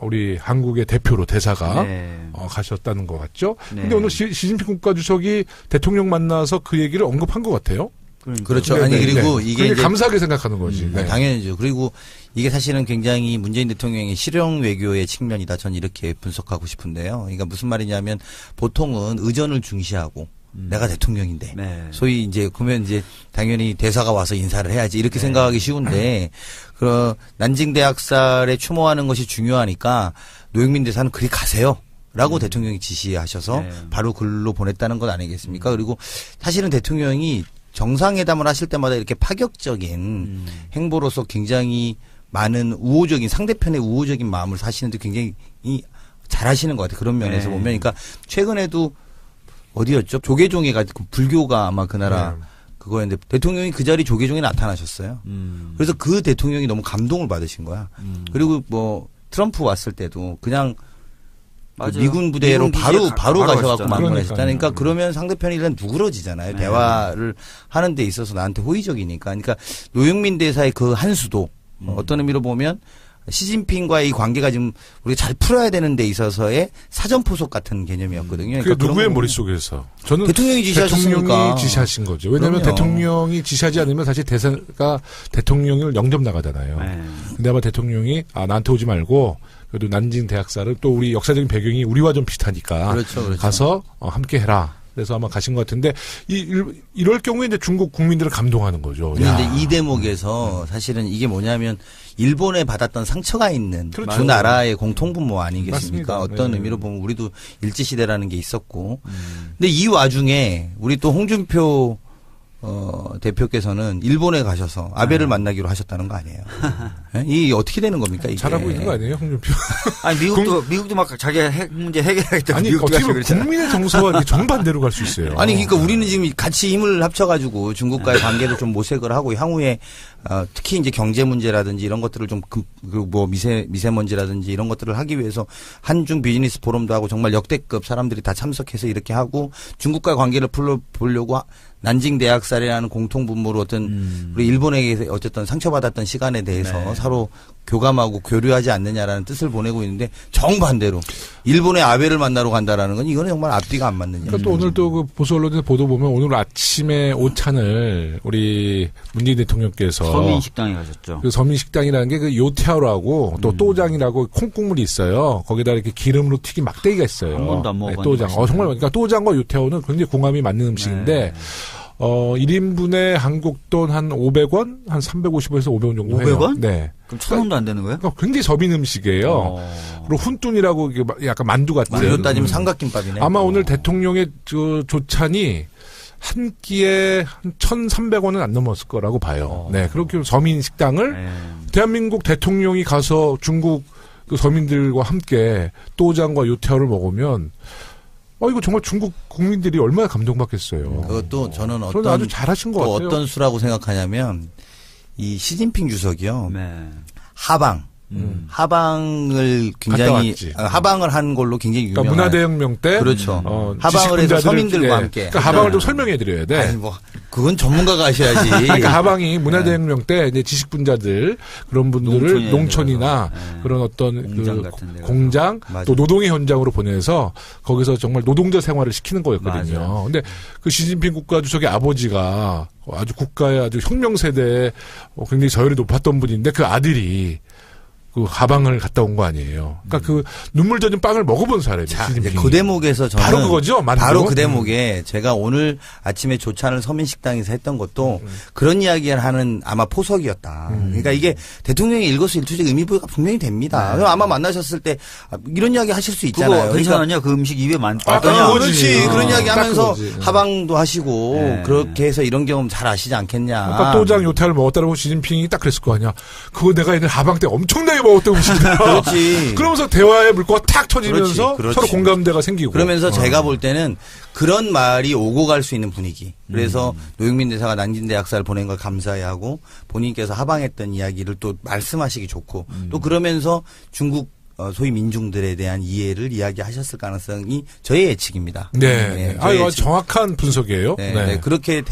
우리 한국의 대표로 대사가 가셨다는 것 같죠. 근데 오늘 시진핑 국가주석이 대통령 만나서 그 얘기를 언급한 것 같아요. 그렇죠. 아니 그리고 이게 이제 감사하게 생각하는 거지. 당연히죠. 그리고 이게 사실은 굉장히 문재인 대통령의 실용 외교의 측면이다. 전 이렇게 분석하고 싶은데요. 그러니까 무슨 말이냐면 보통은 의전을 중시하고 내가 대통령인데 소위 이제 그러면 이제 당연히 대사가 와서 인사를 해야지 이렇게 생각하기 쉬운데 그 난징 대학살에 추모하는 것이 중요하니까 노영민 대사는 그리 가세요라고 대통령이 지시하셔서 바로 글로 보냈다는 것 아니겠습니까? 그리고 사실은 대통령이 정상회담을 하실 때마다 이렇게 파격적인 행보로서 굉장히 많은 우호적인 상대편의 우호적인 마음을 사시는데 굉장히 잘하시는 것 같아요. 그런 면에서 보면 그러니까 최근에도 어디였죠? 조계종에 가지고 불교가 아마 그 나라 그거였는데 대통령이 그 자리 조계종에 나타나셨어요. 그래서 그 대통령이 너무 감동을 받으신 거야. 그리고 뭐 트럼프 왔을 때도 그냥 그 미군 부대로 바로 가셔갖고 만나셨다. 그러니까 그러면 상대편이 일단 누그러지잖아요. 대화를 하는 데 있어서 나한테 호의적이니까. 그러니까 노영민 대사의 그 한 수도 어떤 의미로 보면 시진핑과의 이 관계가 지금 우리가 잘 풀어야 되는 데 있어서의 사전포석 같은 개념이었거든요. 그러니까 누구의 머릿속에서? 저는 대통령이 지시하신 거죠. 왜냐하면 대통령이 지시하지 않으면 사실 대사가 대통령을 영접 나가잖아요. 근데 아마 대통령이 나한테 오지 말고 그래도 난징 대학살을 또 우리 역사적인 배경이 우리와 좀 비슷하니까 그렇죠. 가서 함께 해라. 그래서 아마 가신 것 같은데 이럴 경우에 이제 중국 국민들을 감동하는 거죠. 그런데 이 대목에서 사실은 이게 뭐냐면 일본에 받았던 상처가 있는 두 나라의 공통분모 아니겠습니까? 맞습니다. 어떤 의미로 보면 우리도 일제시대라는 게 있었고. 근데 이 와중에 우리 또 홍준표 대표께서는 일본에 가셔서 아베를 만나기로 하셨다는 거 아니에요? 이 어떻게 되는 겁니까? 이게? 잘하고 있는 거 아니에요, 홍준표? 아니 미국도 막 자기 핵 문제 해결하겠다고. 아니 어떻게 보면 국민의 정서와 정반대로 갈 수 있어요. 아니 그러니까 우리는 지금 같이 힘을 합쳐가지고 중국과의 관계도 좀 모색을 하고 향후에 특히 이제 경제 문제라든지 이런 것들을 좀 뭐 미세먼지라든지 이런 것들을 하기 위해서 한중 비즈니스 포럼도 하고 정말 역대급 사람들이 다 참석해서 이렇게 하고 중국과의 관계를 풀어보려고 난징 대학살이라는 공통분모로 어떤 우리 일본에게 어쨌든 상처받았던 시간에 대해서 서로 교감하고 교류하지 않느냐라는 뜻을 보내고 있는데 정반대로 일본의 아베를 만나러 간다라는 건 이거는 정말 앞뒤가 안 맞느냐. 그러니까 또 오늘 또 그 보수 언론에서 보도 보면 오늘 아침에 오찬을 우리 문재인 대통령께서 서민식당에 가셨죠. 그 서민식당이라는 게 그 요태어라고 또 또장이라고 콩국물이 있어요. 거기다 이렇게 기름으로 튀긴 막대기가 있어요. 한 번도 안 먹어봤는데. 또장. 정말 그러니까 또장과 요태어는 굉장히 공감이 맞는 음식인데. 1인분에 한국 돈 한 500원? 한 350원에서 500원 정도 해요. 500원? 네. 그럼 1,000원도 안 되는 거예요? 그러니까 굉장히 서민 음식이에요. 그리고 훈뚠이라고 약간 만두 같은. 만두 따지면 삼각김밥이네. 아마 오늘 대통령의 조찬이 한 끼에 한 1,300원은 안 넘었을 거라고 봐요. 네. 그렇게 서민 식당을 대한민국 대통령이 가서 중국 그 서민들과 함께 또장과 요태어를 먹으면 이거 정말 중국 국민들이 얼마나 감동받겠어요. 그것도 저는 저는 아주 잘하신 것 또 같아요. 어떤 수라고 생각하냐면 이 시진핑 주석이요. 네. 하방을 갔다 굉장히 왔지. 하방을 한 걸로 굉장히 유명한. 그러니까 문화대혁명 때 그렇죠. 하방을 지식분자들, 해서 서민들과 함께. 그러니까 하방을 좀 설명해드려야 돼. 아니 뭐 그건 전문가가 하셔야지. 그러니까 하방이 문화대혁명 때 이제 지식분자들 그런 분들을 농촌이나 그런 어떤 공장 같은 데 공장 맞아요. 또 노동의 현장으로 보내서 거기서 정말 노동자 생활을 시키는 거였거든요. 맞아요. 근데 그 시진핑 국가주석의 아버지가 아주 국가의 아주 혁명 세대에 굉장히 저열이 높았던 분인데 그 아들이 그 하방을 갔다 온 거 아니에요. 그러니까 그 눈물 젖은 빵을 먹어본 사람이에요. 자, 이제 시진핑이. 그 대목에서 저는 바로 그거죠. 만두? 바로 그 대목에 제가 오늘 아침에 조찬을 서민식당에서 했던 것도 그런 이야기를 하는 아마 포석이었다. 그러니까 이게 대통령의 일거수일투족 의미부여가 분명히 됩니다. 아마 만나셨을 때 이런 이야기 하실 수 있잖아요. 그거 괜찮았냐? 그 음식 입에 맞더냐? 그렇지. 그런 이야기 딱 하면서 그거지. 하방도 하시고 네. 그렇게 해서 이런 경험 잘 아시지 않겠냐. 아까 또장 요태를 먹었다고 시진핑이 딱 그랬을 거 아니야. 그거 내가 옛날 하방 때 엄청나게 먹었던 음식이다. 그렇지. 그러면서 대화의 물꼬가 탁 터지면서 그렇지. 서로 공감대가 생기고. 그러면서 제가 볼 때는 그런 말이 오고 갈 수 있는 분위기. 그래서 노영민 대사가 난징대학사를 보낸 걸 감사해하고 본인께서 하방했던 이야기를 또 말씀하시기 좋고 또 그러면서 중국 소위 민중들에 대한 이해를 이야기하셨을 가능성이 저의 예측입니다. 네. 저의 예측. 정확한 분석이에요. 네, 네. 네, 그렇게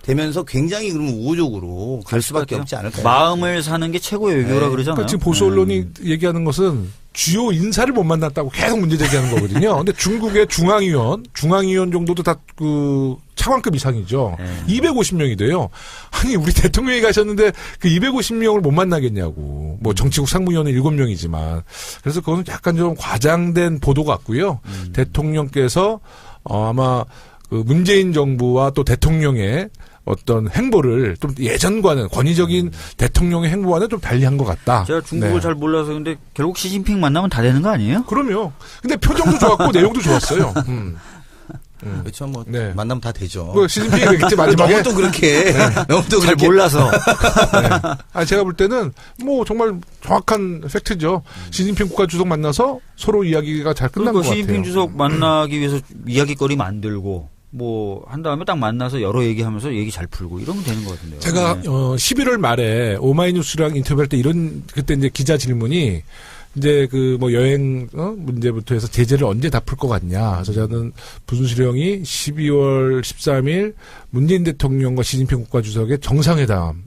되면서 굉장히 그러면 우호적으로 갈 수밖에 없지 않을까요? 마음을 사는 게 최고의 외교라 네. 그러잖아요. 그러니까 지금 보수 언론이 얘기하는 것은 주요 인사를 못 만났다고 계속 문제 제기하는 거거든요. 근데 중국의 중앙위원 정도도 다 그 차관급 이상이죠. 250명이 돼요. 아니 우리 대통령이 가셨는데 그 250명을 못 만나겠냐고. 뭐 정치국 상무위원은 7명이지만 그래서 그건 약간 좀 과장된 보도 같고요. 대통령께서 아마 그 문재인 정부와 또 대통령의 어떤 행보를 좀 예전과는 권위적인 대통령의 행보와는 좀 달리한 것 같다. 제가 중국을 네. 잘 몰라서 근데 결국 시진핑 만나면 다 되는 거 아니에요? 그럼요. 근데 표정도 좋았고 내용도 좋았어요. 그렇죠. 뭐 네. 만나면 다 되죠. 그 시진핑이 그랬겠지 마지막에. 너무 또 그렇게 너무 또 잘 그렇게 몰라서. 네. 제가 볼 때는 뭐 정말 정확한 팩트죠. 시진핑 국가주석 만나서 서로 이야기가 잘 끝난 것 그러니까 같아요. 시진핑 주석 만나기 위해서 이야기거리 만들고 뭐 한 다음에 딱 만나서 여러 얘기하면서 얘기 잘 풀고 이러면 되는 것 같은데요. 제가 네. 11월 말에 오마이뉴스랑 인터뷰할 때 그때 이제 기자 질문이 이제 그 뭐 여행 문제부터 해서 제재를 언제 다 풀 것 같냐. 그래서 저는 분수령이 12월 13일 문재인 대통령과 시진핑 국가주석의 정상회담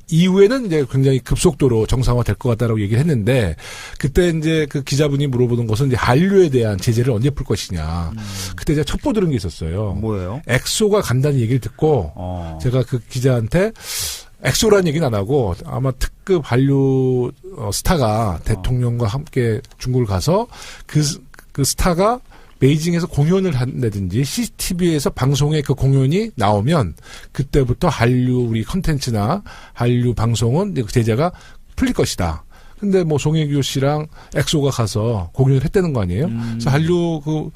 이후에는 이제 굉장히 급속도로 정상화될 것 같다라고 얘기를 했는데 그때 이제 그 기자분이 물어보는 것은 이제 한류에 대한 제재를 언제 풀 것이냐. 그때 제가 첩보 들은 게 있었어요. 뭐예요? 엑소가 간다는 얘기를 듣고 제가 그 기자한테 엑소라는 얘기는 안 하고 아마 특급 한류 스타가 대통령과 함께 중국을 가서 그 스타가 베이징에서 공연을 한다든지 CCTV에서 방송에 그 공연이 나오면 그때부터 한류 우리 컨텐츠나 한류 방송은 그 제재가 풀릴 것이다. 근데 뭐 송혜교 씨랑 엑소가 가서 공연을 했다는 거 아니에요? 그래서 한류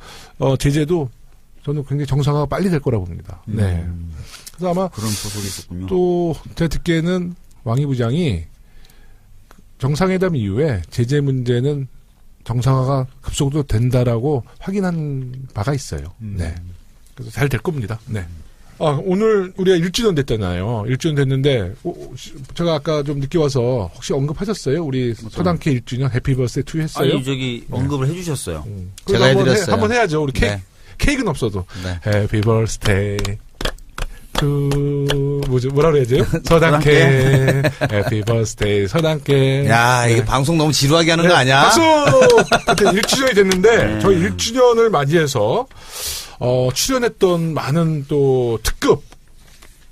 제재도 저는 굉장히 정상화가 빨리 될 거라고 봅니다. 네. 그래서 아마 그런 포석이 있었군요. 또 제가 듣기에는 왕이 부장이 정상회담 이후에 제재 문제는 정상화가 급속도로 된다라고 확인한 바가 있어요. 네. 그래서 잘 될 겁니다. 네. 오늘 우리가 1주년 됐잖아요. 1주년 됐는데 제가 아까 좀 늦게 와서 혹시 언급하셨어요? 우리 서당케 1주년 해피 버스데이 투 했어요? 아니 저기 언급을 해주셨어요. 제가 해드렸어요. 한번 해야죠. 우리 네. 케이크는 없어도. 네. 해피 버스데이 뭐라 그래야 돼요? 서당케 해피 버스데이 서당케. 야, 이게 네. 방송 너무 지루하게 하는 거 아니야? 박수! 하여튼 1주년이 됐는데 네. 저희 1주년을 맞이해서 출연했던 많은 또 특급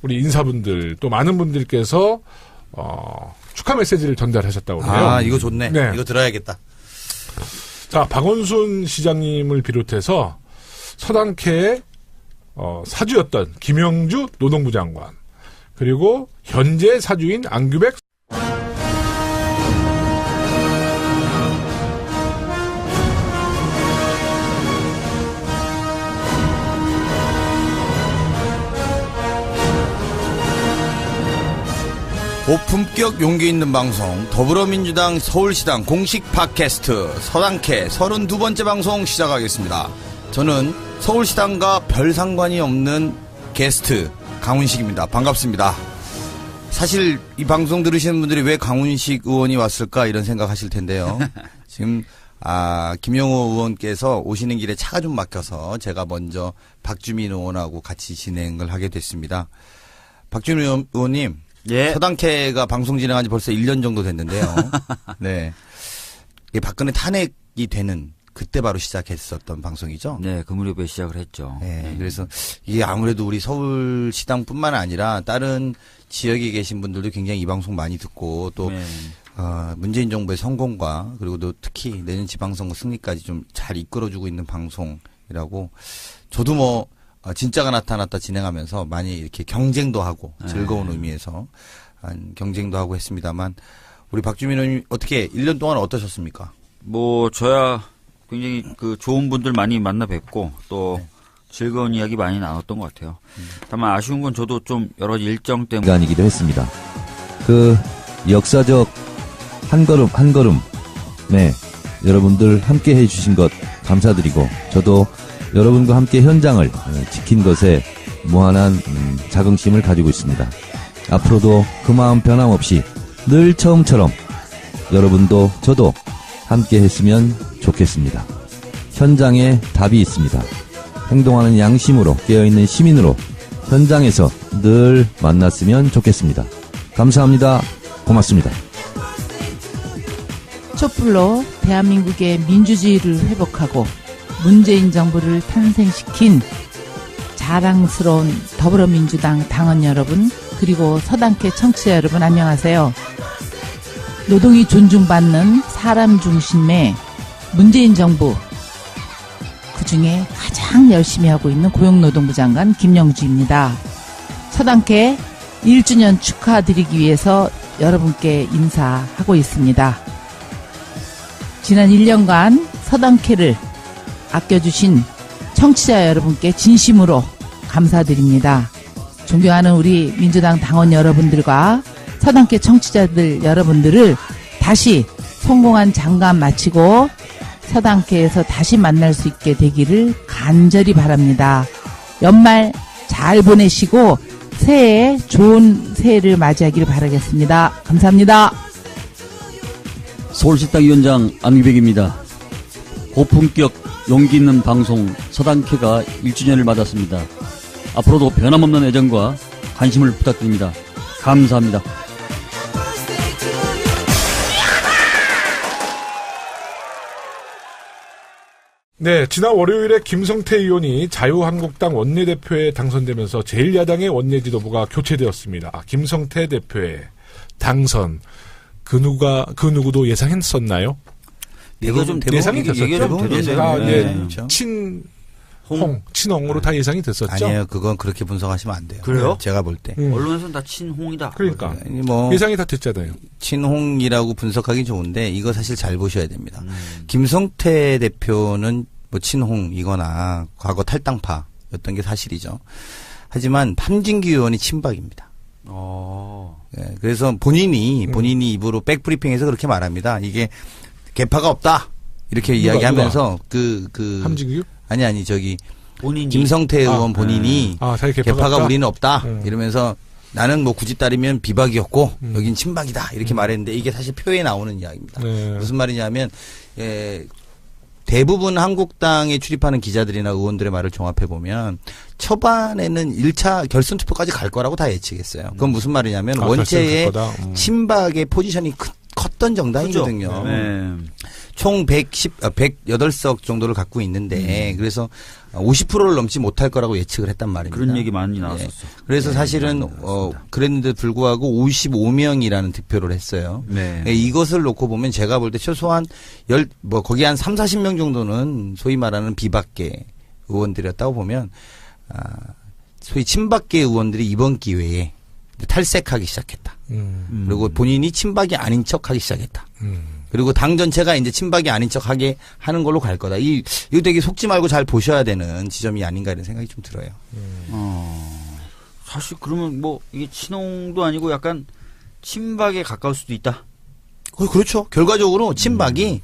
우리 인사분들 또 많은 분들께서 축하 메시지를 전달하셨다고 해요. 아, 이거 좋네. 네. 이거 들어야겠다. 자, 박원순 시장님을 비롯해서 서당케의 사주였던 김영주 노동부 장관 그리고 현재 사주인 안규백 고품격 용기 있는 방송 더불어민주당 서울시당 공식 팟캐스트 서당캐 32번째 방송 시작하겠습니다. 저는 서울시당과 별 상관이 없는 게스트 강훈식입니다. 반갑습니다. 사실 이 방송 들으시는 분들이 왜 강훈식 의원이 왔을까 이런 생각하실 텐데요. 지금 김영호 의원께서 오시는 길에 차가 좀 막혀서 제가 먼저 박주민 의원하고 같이 진행을 하게 됐습니다. 박주민 의원님, 예. 서당캐가 방송 진행한 지 벌써 1년 정도 됐는데요. 네, 이게 박근혜 탄핵이 되는 그때 바로 시작했었던 방송이죠. 네, 그 무렵에 시작을 했죠. 네, 그래서 이게 아무래도 우리 서울시당뿐만 아니라 다른 지역에 계신 분들도 굉장히 이 방송 많이 듣고 또 네. 문재인 정부의 성공과 그리고 또 특히 내년 지방선거 승리까지 좀 잘 이끌어주고 있는 방송이라고 저도 뭐 진짜가 나타났다 진행하면서 많이 이렇게 경쟁도 하고 즐거운 의미에서 경쟁도 하고 했습니다만 우리 박주민 의원님 어떻게 1년 동안 어떠셨습니까? 뭐 저야 굉장히 그 좋은 분들 많이 만나 뵙고 또 즐거운 이야기 많이 나눴던 것 같아요. 다만 아쉬운 건 저도 좀 여러 가지 일정 때문에 시간이기도 했습니다. 그 역사적 한 걸음 한 걸음 네 여러분들 함께 해주신 것 감사드리고 저도 여러분과 함께 현장을 지킨 것에 무한한 자긍심을 가지고 있습니다. 앞으로도 그 마음 변함없이 늘 처음처럼 여러분도 저도 함께 했으면 좋겠습니다. 현장에 답이 있습니다. 행동하는 양심으로 깨어있는 시민으로 현장에서 늘 만났으면 좋겠습니다. 감사합니다. 고맙습니다. 촛불로 대한민국의 민주주의를 회복하고 문재인 정부를 탄생시킨 자랑스러운 더불어민주당 당원 여러분 그리고 서당캐 청취자 여러분 안녕하세요. 노동이 존중받는 사람 중심의 문재인 정부 그중에 가장 열심히 하고 있는 고용노동부 장관 김영주입니다. 서당캐 1주년 축하드리기 위해서 여러분께 인사하고 있습니다. 지난 1년간 서당캐를 아껴주신 청취자 여러분께 진심으로 감사드립니다. 존경하는 우리 민주당 당원 여러분들과 서당캐 청취자들 여러분들을 다시 성공한 장관 마치고 서당캐에서 다시 만날 수 있게 되기를 간절히 바랍니다. 연말 잘 보내시고 새해에 좋은 새해를 맞이하기를 바라겠습니다. 감사합니다. 서울시당 위원장 안기백입니다. 고품격 용기 있는 방송 서당캐가 1주년을 맞았습니다. 앞으로도 변함없는 애정과 관심을 부탁드립니다. 감사합니다. 네, 지난 월요일에 김성태 의원이 자유한국당 원내대표에 당선되면서 제1야당의 원내지도부가 교체되었습니다. 김성태 대표의 당선, 그 누구도 예상했었나요? 예상이 됐었죠. 다 그렇죠. 친홍으로 다 예상이 됐었죠. 아니에요. 그건 그렇게 분석하시면 안 돼요. 그래요? 제가 볼 때. 언론에서는 다 친홍이다. 그러니까 아니, 뭐 예상이 다 됐잖아요. 친홍이라고 분석하기 좋은데 이거 사실 잘 보셔야 됩니다. 김성태 대표는 뭐 친홍이거나 과거 탈당파였던 게 사실이죠. 하지만 함진기 의원이 친박입니다. 네, 그래서 본인이 입으로 백브리핑에서 그렇게 말합니다. 이게 개파가 없다 이렇게 이야기하면서 함진규? 아니 저기 본인이 김성태 의원 본인이 자기 개파가 없다? 우리는 없다 이러면서 나는 뭐 굳이 따르면 비박이었고 여긴 친박이다 이렇게 말했는데 이게 사실 표에 나오는 이야기입니다. 네. 무슨 말이냐면 대부분 한국당에 출입하는 기자들이나 의원들의 말을 종합해 보면 초반에는 1차 결선 투표까지 갈 거라고 다 예측했어요. 그건 무슨 말이냐면 원체의 친박의 포지션이 컸던 정당이거든요. 네. 총 108석 정도를 갖고 있는데 그래서 50%를 넘지 못할 거라고 예측을 했단 말입니다. 그런 얘기 많이 나왔었어. 네. 그래서 사실은 그랬는데 불구하고 55명이라는 득표를 했어요. 네. 이것을 놓고 보면 제가 볼 때 최소한 거기 한 3, 40명 정도는 소위 말하는 비박계 의원들이었다고 보면 소위 친박계 의원들이 이번 기회에 탈색하기 시작했다. 그리고 본인이 친박이 아닌 척하기 시작했다. 그리고 당 전체가 이제 친박이 아닌 척하게 하는 걸로 갈 거다. 이거 되게 속지 말고 잘 보셔야 되는 지점이 아닌가 이런 생각이 좀 들어요. 사실 그러면 뭐 이게 친홍도 아니고 약간 친박에 가까울 수도 있다. 그렇죠. 결과적으로 친박이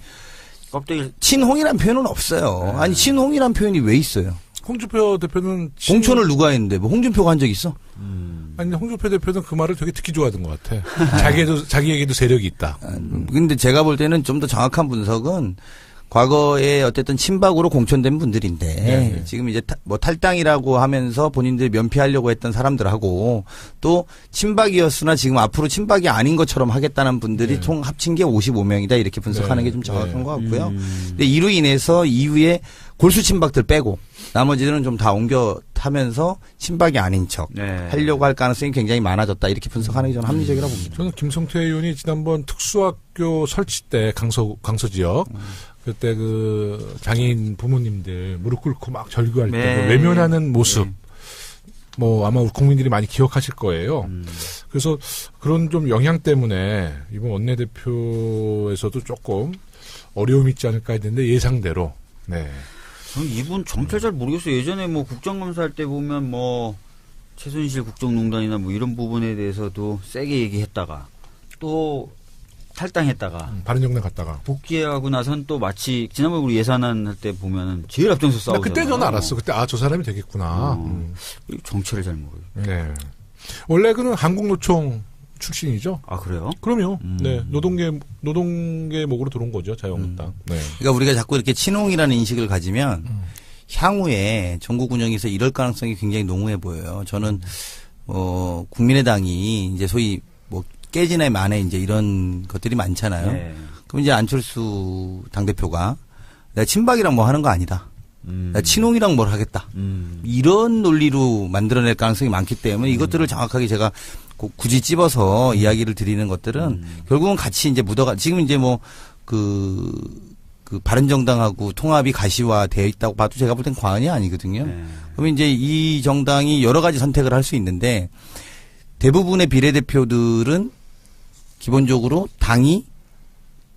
껍데기 친홍이란 표현은 없어요. 아니 친홍이란 표현이 왜 있어요? 홍준표 대표는 공천을 누가 했는데 뭐 홍준표가 한 적 있어? 아니 홍준표 대표는 그 말을 되게 듣기 좋아하던 것 같아. 자기에게도 세력이 있다. 근데 제가 볼 때는 좀 더 정확한 분석은 과거에 어쨌든 친박으로 공천된 분들인데 네. 지금 이제 뭐 탈당이라고 하면서 본인들이 면피하려고 했던 사람들하고 또 친박이었으나 지금 앞으로 친박이 아닌 것처럼 하겠다는 분들이 네. 총 합친 게 55명이다 이렇게 분석하는 네. 게 좀 정확한 네. 것 같고요. 근데 이로 인해서 이후에 골수 친박들 빼고 나머지들은 좀 다 옮겨 타면서 친박이 아닌 척 네. 하려고 할 가능성이 굉장히 많아졌다 이렇게 분석하는 게 저는 합리적이라고 봅니다. 저는 김성태 의원이 지난번 특수학교 설치 때 강서 지역 그때 그 장애인 부모님들 무릎 꿇고 막 절규할 때 네. 그 외면하는 모습 뭐 아마 국민들이 많이 기억하실 거예요. 그래서 그런 좀 영향 때문에 이번 원내대표에서도 조금 어려움이 있지 않을까 했는데 예상대로 네. 저는 이분 정체 잘 모르겠어요. 예전에 뭐 국정감사할 때 보면 뭐 최순실 국정농단이나 뭐 이런 부분에 대해서도 세게 얘기했다가 또 탈당했다가 바른정당 갔다가 복귀하고 나선 또 마치 지난번 우리 예산안 할 때 보면은 제일 앞장서 나 싸우잖아요. 그때 저는 알았어. 그때 저 사람이 되겠구나. 정체를 잘 모르겠어요. 네. 원래 그는 한국노총 출신이죠. 아 그래요? 그럼요. 네. 노동계 목으로 들어온 거죠. 자유한국당. 네. 그러니까 우리가 자꾸 이렇게 친홍이라는 인식을 가지면 향후에 전국 운영에서 이럴 가능성이 굉장히 농후해 보여요. 저는 국민의당이 이제 소위 뭐 깨지네 마네 이제 이런 것들이 많잖아요. 네. 그럼 이제 안철수 당대표가 내가 친박이랑 뭐 하는 거 아니다. 내가 친홍이랑 뭘 하겠다. 이런 논리로 만들어낼 가능성이 많기 때문에 이것들을 정확하게 제가 굳이 찝어서 이야기를 드리는 것들은 결국은 같이 이제 묻어가 지금 이제 뭐 그 바른정당하고 통합이 가시화되어 있다고 봐도 제가 볼 땐 과언이 아니거든요. 네. 그러면 이제 이 정당이 여러 가지 선택을 할 수 있는데 대부분의 비례대표들은 기본적으로 당이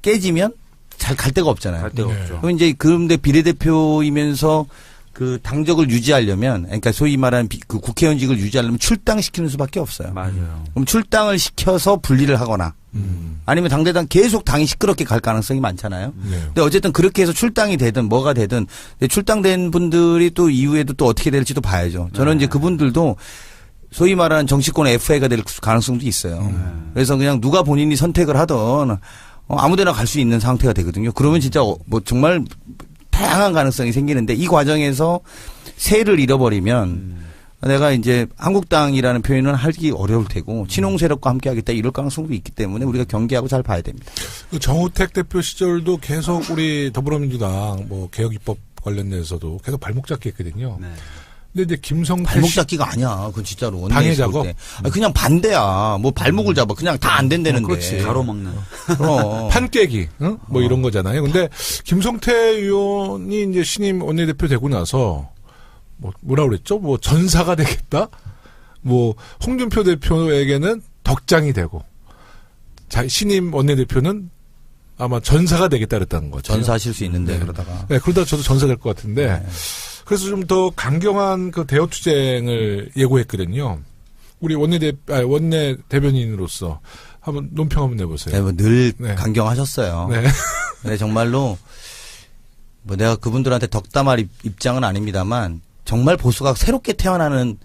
깨지면 잘 갈 데가 없잖아요. 갈 데가 네. 없죠. 그럼 이제 그런데 비례대표이면서 그 당적을 유지하려면 그러니까 소위 말하는 그 국회의원직을 유지하려면 출당시키는 수밖에 없어요. 맞아요. 그럼 출당을 시켜서 분리를 하거나 아니면 당대당 계속 당이 시끄럽게 갈 가능성이 많잖아요. 네. 근데 어쨌든 그렇게 해서 출당이 되든 뭐가 되든 근데 출당된 분들이 또 이후에도 또 어떻게 될지도 봐야죠. 저는 이제 그분들도 소위 말하는 정치권의 FA가 될 가능성도 있어요. 그래서 그냥 누가 본인이 선택을 하던 아무데나 갈 수 있는 상태가 되거든요. 그러면 진짜 뭐 정말 다양한 가능성이 생기는데 이 과정에서 세를 잃어버리면 내가 이제 한국당이라는 표현은 하기 어려울 테고 친홍 세력과 함께하겠다 이럴 가능성도 있기 때문에 우리가 경계하고 잘 봐야 됩니다. 그 정우택 대표 시절도 계속 우리 더불어민주당 뭐 개혁 입법 관련돼서도 계속 발목 잡기 했거든요. 네. 근데 이제 김성태 발목 잡기가 아니야. 그건 진짜로. 방해 원내에서 볼 작업? 때. 아니, 그냥 반대야. 뭐 발목을 잡아. 그냥 다 안 된다는데. 그렇지. 가로막는. 그럼. 판 깨기, 뭐 이런 거잖아요. 근데 김성태 의원이 이제 신임 원내대표 되고 나서 뭐라 그랬죠? 뭐 전사가 되겠다? 뭐 홍준표 대표에게는 덕장이 되고 신임 원내대표는 아마 전사가 되겠다 그랬다는 거죠. 전사하실 수 있는데 네. 그러다가. 네, 그러다 저도 전사 될 것 같은데. 네. 그래서 좀 더 강경한 그 대여 투쟁을 예고했거든요. 우리 원내 대변인으로서 한번 논평 한번 내보세요. 네, 뭐 늘 네. 강경하셨어요. 네. 네, 정말로 뭐 내가 그분들한테 덕담할 입장은 아닙니다만 정말 보수가 새롭게 태어나는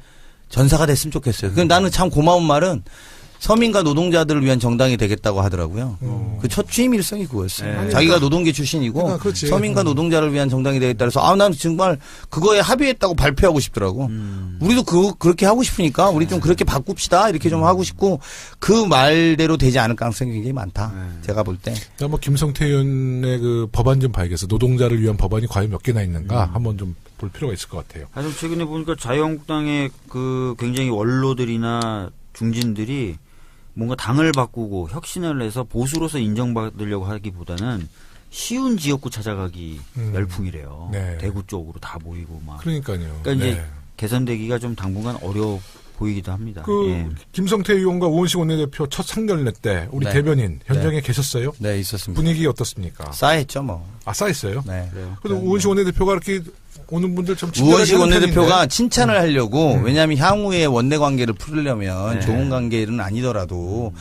전사가 됐으면 좋겠어요. 근데 나는 참 고마운 말은 서민과 노동자들을 위한 정당이 되겠다고 하더라고요. 그 첫 취임 일성이 그거였어요. 네. 자기가 노동계 출신이고 그러니까 그렇지. 서민과 노동자를 위한 정당이 되겠다 그래서 나는 정말 그거에 합의했다고 발표하고 싶더라고. 우리도 그렇게 하고 싶으니까 우리 좀 그렇게 바꿉시다 이렇게 좀 하고 싶고 그 말대로 되지 않을 가능성이 굉장히 많다. 제가 볼 때. 뭐 김성태 의원의 그 법안 좀 봐야겠어. 노동자를 위한 법안이 과연 몇 개나 있는가 한번 좀 볼 필요가 있을 것 같아요. 사실 최근에 보니까 자유한국당의 그 굉장히 원로들이나 중진들이 뭔가 당을 바꾸고 혁신을 해서 보수로서 인정받으려고 하기보다는 쉬운 지역구 찾아가기 열풍이래요. 네. 대구 쪽으로 다 모이고 막. 그러니까요. 그러니까 이제 네. 개선되기가 좀 당분간 보이기도 합니다. 그 김성태 의원과 우원식 원내대표 첫 상견례 때 우리 네. 대변인 현장에 계셨어요? 네, 있었습니다. 분위기 어떻습니까? 싸했죠, 뭐. 아, 쌓였어요? 네. 그래도 우원식 원내대표가 이렇게 오는 분들 좀 우원식 친절하게 하는 원내대표가 편인데. 칭찬을 하려고 왜냐하면 향후에 원내 관계를 풀려면 네. 좋은 관계는 아니더라도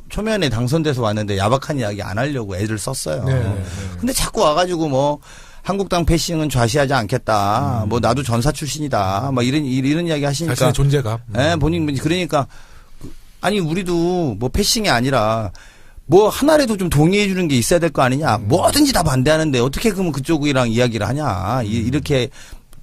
초면에 당선돼서 왔는데 야박한 이야기 안 하려고 애를 썼어요. 네. 근데 자꾸 와가지고 뭐 한국당 패싱은 좌시하지 않겠다. 뭐 나도 전사 출신이다. 막 이런 이야기 하시니까. 자신의 존재감. 예, 본인 그러니까 아니 우리도 뭐 패싱이 아니라 뭐 하나라도 좀 동의해 주는 게 있어야 될 거 아니냐. 뭐든지 다 반대하는데 어떻게 그러면 그쪽이랑 이야기를 하냐. 이렇게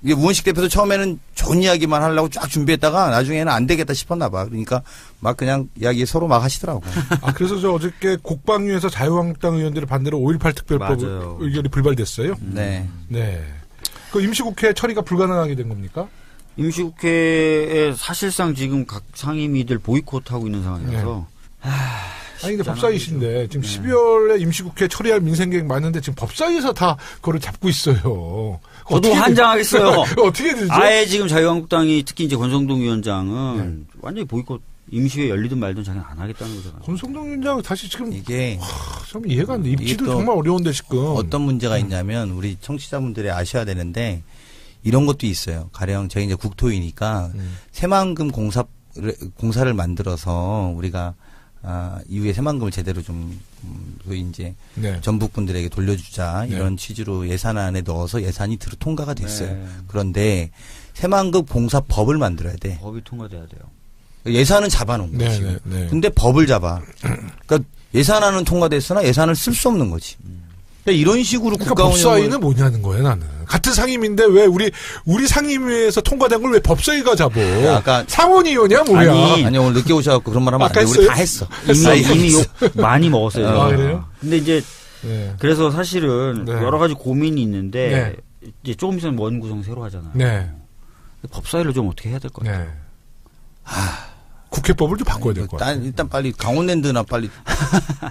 우원식 대표도 처음에는 좋은 이야기만 하려고 쫙 준비했다가 나중에는 안 되겠다 싶었나 봐. 그러니까 막 그냥 이야기 서로 막 하시더라고. 아, 그래서 저 어저께 국방위에서 자유한국당 의원들의 반대로 5.18 특별법 맞아요. 의결이 불발됐어요? 네. 네. 그 임시국회 처리가 불가능하게 된 겁니까? 임시국회에 사실상 지금 각 상임위들 보이콧하고 있는 상황이라서 아니, 근데 법사위신데, 지금 12월에 임시국회 처리할 민생계획 많은데, 지금 법사위에서 다 그거를 잡고 있어요. 저도 환장하겠어요. 어떻게 되죠? 아예 지금 자유한국당이 특히 이제 권성동 위원장은 완전히 보이콧 임시회 열리든 말든 자기는 안 하겠다는 거잖아요. 권성동 위원장 다시 지금 이게 참 이해가 안 돼. 입지도 또 정말 어려운데 지금. 어떤 문제가 있냐면 우리 청취자분들이 아셔야 되는데 이런 것도 있어요. 가령 저희 이제 국토위니까 새만금 공사를 만들어서 우리가 이후에 새만금을 제대로 좀 이제 네. 전북분들에게 돌려주자 네. 이런 취지로 예산안에 넣어서 예산이 통과가 됐어요. 네. 그런데 새만금 공사법을 만들어야 돼. 법이 통과돼야 돼요. 예산은 잡아놓은 거지. 네, 지금. 네, 네. 근데 법을 잡아. 그러니까 예산안은 통과됐으나 예산을 쓸 수 없는 거지. 그러니까 이런 식으로 그러니까 국가 운영을 법사위는 뭐냐는 거예요, 나는. 같은 상임인데 왜 우리 상임위에서 통과된 걸 왜 법사위가 잡어? 아까 상원의원이야, 뭐야? 아니, 오늘 늦게 오셔갖고 그런 말 하면 안 아까 돼. 우리 했어요? 다 했어. 이미 욕 많이 먹었어요. 아, 그래요? 근데 이제 네. 그래서 사실은 네. 여러 가지 고민이 있는데 이제 조금 있으면 원 구성 새로 하잖아요. 네. 법사위를 좀 어떻게 해야 될 것 같아요. 네. 국회법을 좀 바꿔야 될 것 같아요. 일단 빨리 강원랜드나 빨리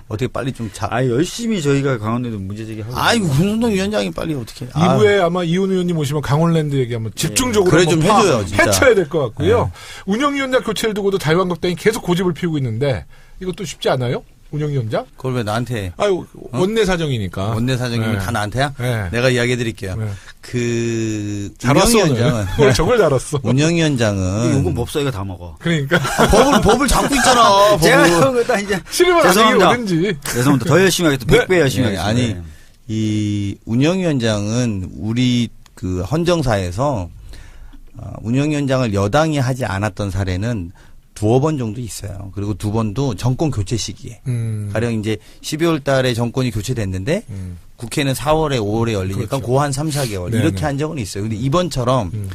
어떻게 빨리 좀 열심히 저희가 강원도에도 문제제기하고. 아이고 권성동 위원장이 빨리 어떻게? 2부에 아마 이훈 의원님 오시면 강원랜드 얘기하면 집중적으로 그래 한번 좀 해줘요, 진짜. 해쳐야 될 것 같고요. 운영위원장 교체를 두고도 자유한국당이 계속 고집을 피우고 있는데 이것도 쉽지 않아요? 운영위원장? 그걸 왜 나한테? 아유, 원내 사정이니까. 원내 사정이면 네. 다 나한테야? 네. 내가 이야기해드릴게요. 네. 그 잘 왔어, 오늘. 운영위원장은 저걸 잘 왔어. 운영위원장은 이건 법사위가 다 먹어. 그러니까. 법을 잡고 있잖아. 제가 법을. 그런 거다 이제. 싫으면 안 죄송합니다. 얘기 오든지. 죄송합니다. 더 열심히 하겠다. 100배 열심히 네, 하겠습니다. 아니 네. 이 운영위원장은 우리 그 헌정사에서 운영위원장을 여당이 하지 않았던 사례는 두어 번 정도 있어요. 그리고 두 번도 정권 교체 시기에. 가령 이제 12월 달에 정권이 교체됐는데 국회는 4월에 5월에 열리니까 그렇죠. 고 한 3, 4개월 네네. 이렇게 한 적은 있어요. 근데 이번처럼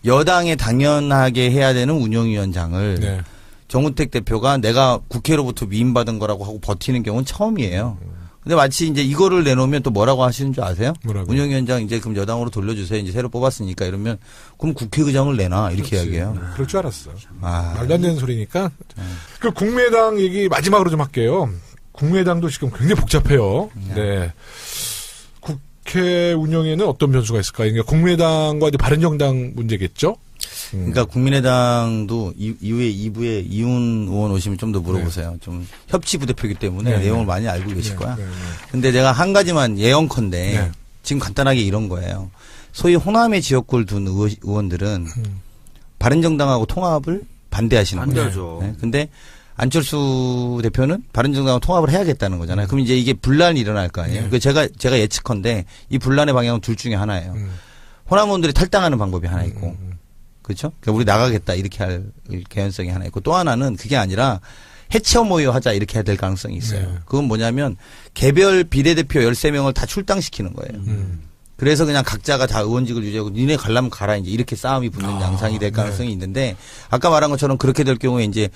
여당에 당연하게 해야 되는 운영위원장을 네. 정우택 대표가 내가 국회로부터 위임받은 거라고 하고 버티는 경우는 처음이에요. 근데 마치 이제 이거를 내놓으면 또 뭐라고 하시는 줄 아세요? 뭐라고요? 운영위원장 이제 그럼 여당으로 돌려주세요. 이제 새로 뽑았으니까 이러면 그럼 국회의장을 내놔 이렇게 이야기해요. 그럴 줄 알았어. 아, 말도 안 되는 소리니까. 그 국민의당 얘기 마지막으로 좀 할게요. 국민의당도 지금 굉장히 복잡해요. 네. 국회 운영에는 어떤 변수가 있을까요? 그러니까 국민의당과 이제 바른정당 문제겠죠? 그러니까 국민의당도 이후에 2부에 이훈 의원 오시면 좀 더 물어보세요. 좀 협치 부대표이기 때문에 네, 내용을 네. 많이 알고 계실 거야. 네. 근데 제가 한 가지만 예언컨대 네. 지금 간단하게 이런 거예요. 소위 호남의 지역구를 둔 의원들은 바른정당하고 통합을 반대하시는 거예요. 반대하죠. 네. 근데 안철수 대표는 바른정당하고 통합을 해야겠다는 거잖아요. 그럼 이제 이게 분란이 일어날 거 아니에요. 그 제가 예측컨대 이 분란의 방향은 둘 중에 하나예요. 호남 의원들이 탈당하는 방법이 하나 있고, 그렇죠? 그러니까 우리 나가겠다 이렇게 할 개연성이 하나 있고, 또 하나는 그게 아니라 해체 모여하자 이렇게 해야 될 가능성이 있어요. 네. 그건 뭐냐면 개별 비례대표 13명을 다 출당시키는 거예요. 그래서 그냥 각자가 다 의원직을 유지하고 니네 가려면 가라 이제 이렇게 싸움이 붙는 양상이 될 가능성이 있는데, 아까 말한 것처럼 그렇게 될 경우에 이제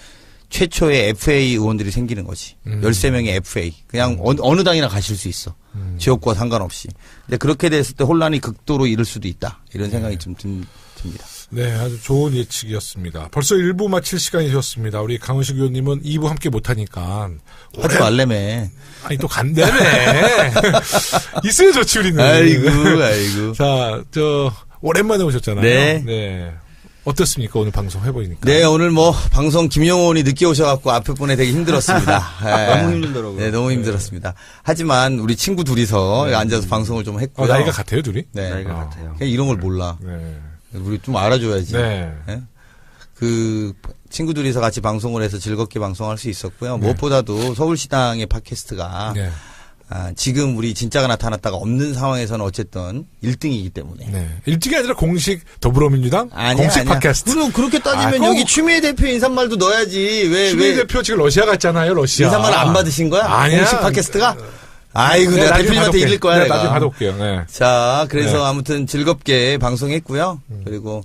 최초의 FA 의원들이 생기는 거지. 13명의 FA. 그냥 어느 당이나 가실 수 있어. 지역구와 상관없이. 근데 그렇게 됐을 때 혼란이 극도로 이를 수도 있다. 이런 생각이 좀 듭니다. 네, 아주 좋은 예측이었습니다. 벌써 1부 마칠 시간이 되었습니다. 우리 강은식 의원님은 2부 함께 못하니까. 하지 말래며. 아니, 또 간다며. 있어야 좋지, 우리는. 아이고. 자, 오랜만에 오셨잖아요. 네. 네. 어떻습니까? 오늘 방송 해보니까. 네, 오늘 뭐 방송 김용원이 늦게 오셔갖고 앞에 분에 되게 힘들었습니다. 너무 힘들더라고요. 네, 너무 힘들었습니다. 하지만 우리 친구 둘이서 앉아서 방송을 좀 했고요. 나이가 같아요, 둘이? 네. 나이가 같아요. 그냥 이런 걸 몰라. 네. 우리 좀 알아줘야지. 네. 네? 그 친구 둘이서 같이 방송을 해서 즐겁게 방송할 수 있었고요. 무엇보다도 서울시당의 팟캐스트가 네. 지금 우리 진짜가 나타났다가 없는 상황에서는 어쨌든 1등이기 때문에. 네. 일찍이 아니라 공식 더불어민주당 공식 팟캐스트. 그럼 그렇게 따지면 여기 추미애 대표 인사말도 넣어야지. 추미애 대표 지금 러시아 갔잖아요, 러시아. 인사말 안 받으신 거야? 아니야. 공식 팟캐스트가? 아이고, 내가 대표님한테 읽을 거야, 네, 내가. 나중에 받아올게요. 네. 자, 그래서 네. 아무튼 즐겁게 방송했고요. 그리고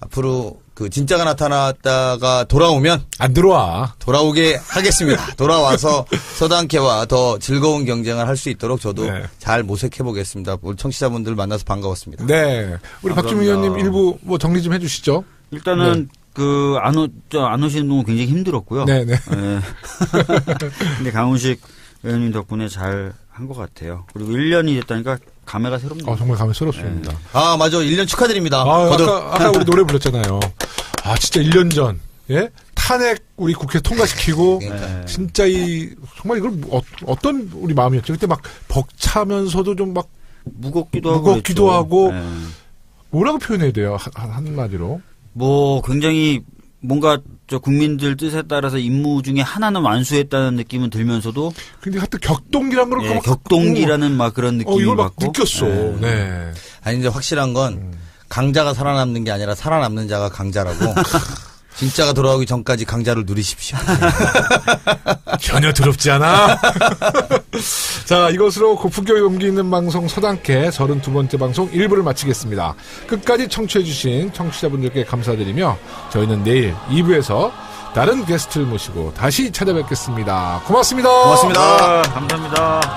앞으로 그 진짜가 나타났다가 돌아오면 안 들어와. 돌아오게 하겠습니다. 돌아와서 서당캐와 더 즐거운 경쟁을 할 수 있도록 저도 네. 잘 모색해 보겠습니다. 우리 청취자분들 만나서 반가웠습니다. 네. 우리 박주민 의원님 일부 뭐 정리 좀 해주시죠. 일단은 안 오시는 동안 굉장히 힘들었고요. 네네. 네. 근데 강훈식 의원님 덕분에 잘 한 것 같아요. 그리고 1년이 됐다니까 감회가 새롭네요. 정말 감회스럽습니다. 아, 맞아. 1년 축하드립니다. 아까 우리 노래 불렀잖아요. 아, 진짜 1년 전. 예? 탄핵 우리 국회 통과시키고 진짜 정말 이걸 어떤 우리 마음이었죠. 그때 막 벅차면서도 좀 막 무겁기도 하고 네. 뭐라고 표현해야 돼요? 한마디로. 뭐 굉장히 뭔가 국민들 뜻에 따라서 임무 중에 하나는 완수했다는 느낌은 들면서도 근데 하여튼 격동기란 걸 격동기라는 막 그런 느낌이 이걸 막 받고 느꼈어. 네. 아니 이제 확실한 건 강자가 살아남는 게 아니라 살아남는 자가 강자라고. 진짜가 돌아오기 전까지 강자를 누리십시오. 전혀 더럽지 않아. 자, 이것으로 고품격 용기 있는 방송 서당캐 32번째 방송 1부를 마치겠습니다. 끝까지 청취해주신 청취자분들께 감사드리며 저희는 내일 2부에서 다른 게스트를 모시고 다시 찾아뵙겠습니다. 고맙습니다. 고맙습니다. 감사합니다.